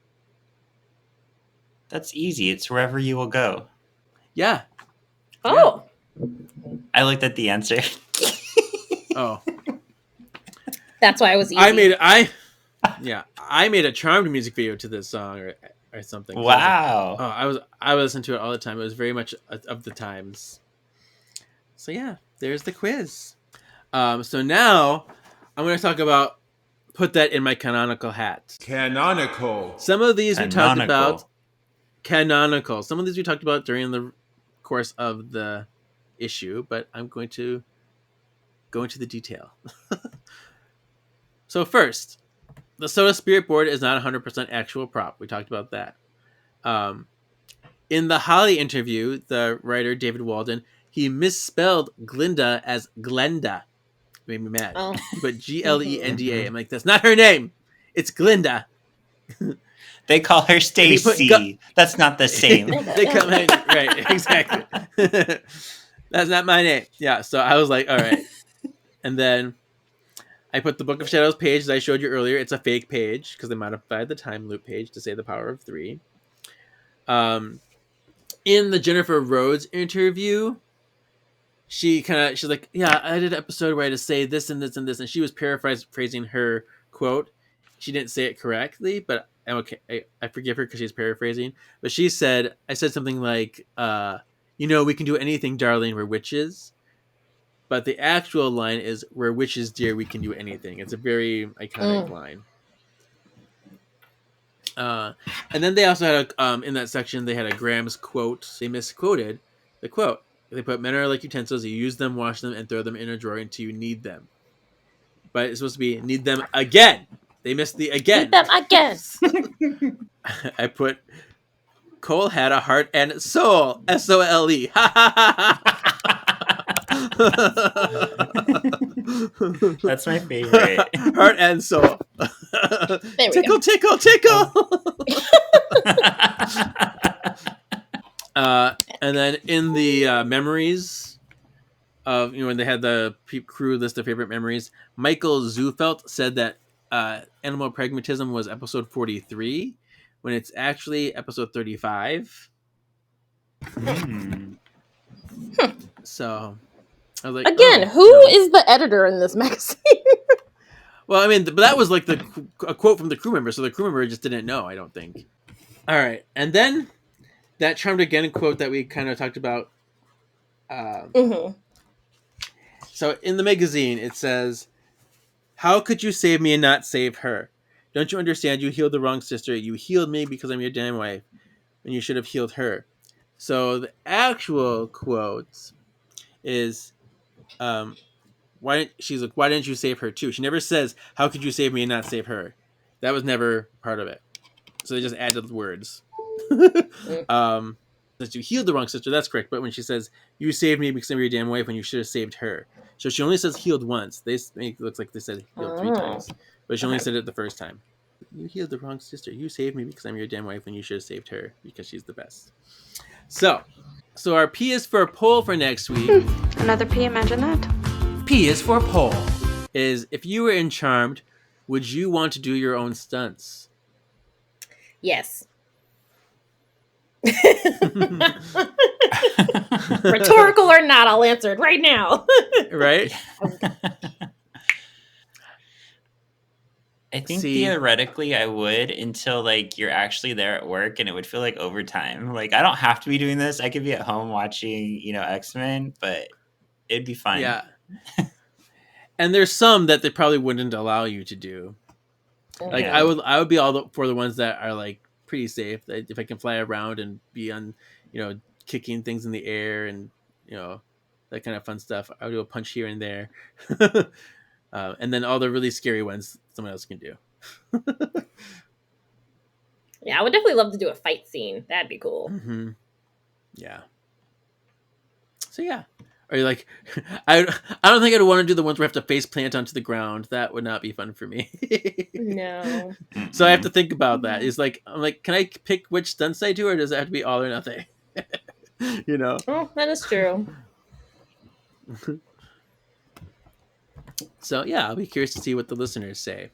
That's easy. It's Wherever You Will Go. Yeah. Oh, I looked at the answer. Oh. that's why I was easy. I made a Charmed music video to this song or something. So Wow. I was listening to it all the time. It was very much of the times. So yeah, there's the quiz. So now I'm going to talk about put that in my canonical hat. Canonical. Some of these we talked Canonical. about canonical. Some of these we talked about during the course of the issue, but I'm going to go into the detail. So first, the SOTA Spirit Board is not 100% actual prop. We talked about that. In the Holly interview, the writer David Walden, he misspelled Glinda as Glenda. Made me mad. Oh. But Glenda. I'm like, that's not her name. It's Glinda. They call her Stacy. That's not the same. They come in, right, exactly. That's not my name. Yeah, so I was like, all right. And then I put the Book of Shadows page that I showed you earlier. It's a fake page because they modified the time loop page to say the power of 3. In the Jennifer Rhodes interview, she's like, yeah, I did an episode where I had to say this and this and this, and she was paraphrasing her quote. She didn't say it correctly, but I'm okay. I forgive her because she's paraphrasing. But I said something like, we can do anything, darling, we're witches. But the actual line is, we're witches, dear, we can do anything. It's a very iconic line. And then they also had in that section, they had a Graham's quote. They misquoted the quote. They put, men are like utensils, you use them, wash them, and throw them in a drawer until you need them. But it's supposed to be, need them again. They missed the again. Need them again. I put, Cole had a heart and soul. SOLE. Ha ha ha ha. That's my favorite. Heart and soul. we Tickle, go. tickle, tickle. And then in the memories of, when they had the crew list of favorite memories, Michael Zufelt said that animal pragmatism was episode 43 when it's actually episode 35. So I was like, Again, who is the editor in this magazine? Well, I mean, but that was like a quote from the crew member, so the crew member just didn't know, I don't think. All right, and then that charmed again quote that we kind of talked about. So in the magazine, it says, "How could you save me and not save her? Don't you understand? You healed the wrong sister. You healed me because I'm your damn wife, and you should have healed her." So the actual quote is, why didn't you save her too? She never says, "How could you save me and not save her?" That was never part of it. So they just added words. That you healed the wrong sister, that's correct. But when she says, "You saved me because I'm your damn wife," when you should have saved her. So she only says healed once. They make it looks like they said healed 3 times. But she only said it the first time. "You healed the wrong sister. You saved me because I'm your damn wife when you should have saved her because she's the best." So our P is for a poll for next week. Another P, imagine that. P is for poll. Is, if you were in Charmed, would you want to do your own stunts? Yes. Rhetorical or not, I'll answer it right now. Right? I think theoretically I would, until like you're actually there at work and it would feel like overtime. Like, I don't have to be doing this. I could be at home watching, X-Men, but it'd be fun. Yeah. And there's some that they probably wouldn't allow you to do. Like, Yeah. I would be for the ones that are like pretty safe. If I can fly around and be on, kicking things in the air and, that kind of fun stuff. I would do a punch here and there. And then all the really scary ones, someone else can do. Yeah, I would definitely love to do a fight scene. That'd be cool. Mm-hmm. Yeah. So yeah. Or you're like, I don't think I'd want to do the ones where I have to face plant onto the ground. That would not be fun for me. No. So I have to think about that. It's like, I'm like, can I pick which stunts I do, or does it have to be all or nothing? Oh, that is true. So yeah, I'll be curious to see what the listeners say.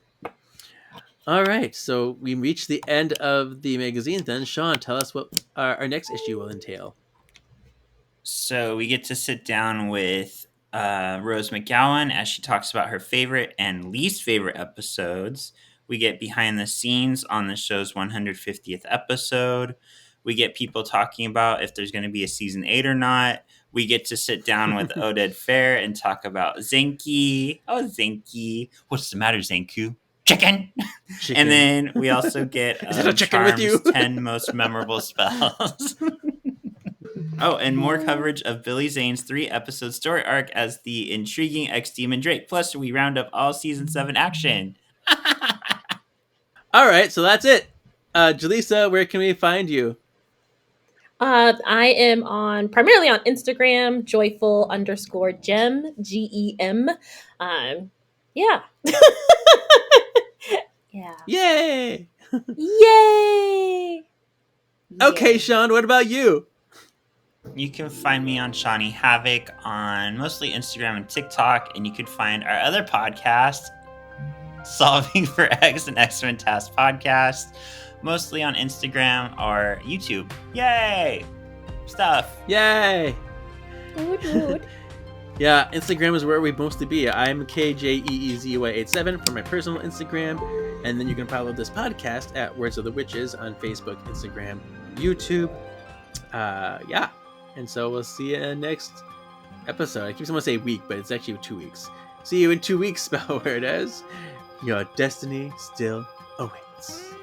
All right, so we reached the end of the magazine then. Sean, tell us what our next issue will entail. So we get to sit down with Rose McGowan as she talks about her favorite and least favorite episodes. We get behind the scenes on the show's 150th episode. We get people talking about if there's going to be a season 8 or not. We get to sit down with Oded Fair and talk about Zenki. Oh, Zenki. What's the matter, Zenku? Chicken. And then we also get Is it a chicken with you? 10 most memorable spells. Oh, and more coverage of Billy Zane's 3-episode story arc as the intriguing ex-demon Drake. Plus, we round up all season 7 action. All right, so that's it. Jaleesa, where can we find you? I am primarily on Instagram, joyful_gem, GEM. Yeah. Yeah. Yay! Yay! Okay, Sean, what about you? You can find me on Shawnee Havoc on mostly Instagram and TikTok, and you can find our other podcast, Solving for X and X-Men Task Podcast, mostly on Instagram or YouTube. Yay! Stuff. Yay! Woot, woot. Yeah, Instagram is where we mostly be. I'm KJEEZY87 for my personal Instagram, and then you can follow this podcast at Words of the Witches on Facebook, Instagram, YouTube. Yeah. And so we'll see you next episode. I keep saying say week, but it's actually 2 weeks. See you in 2 weeks, spell word as your destiny still awaits.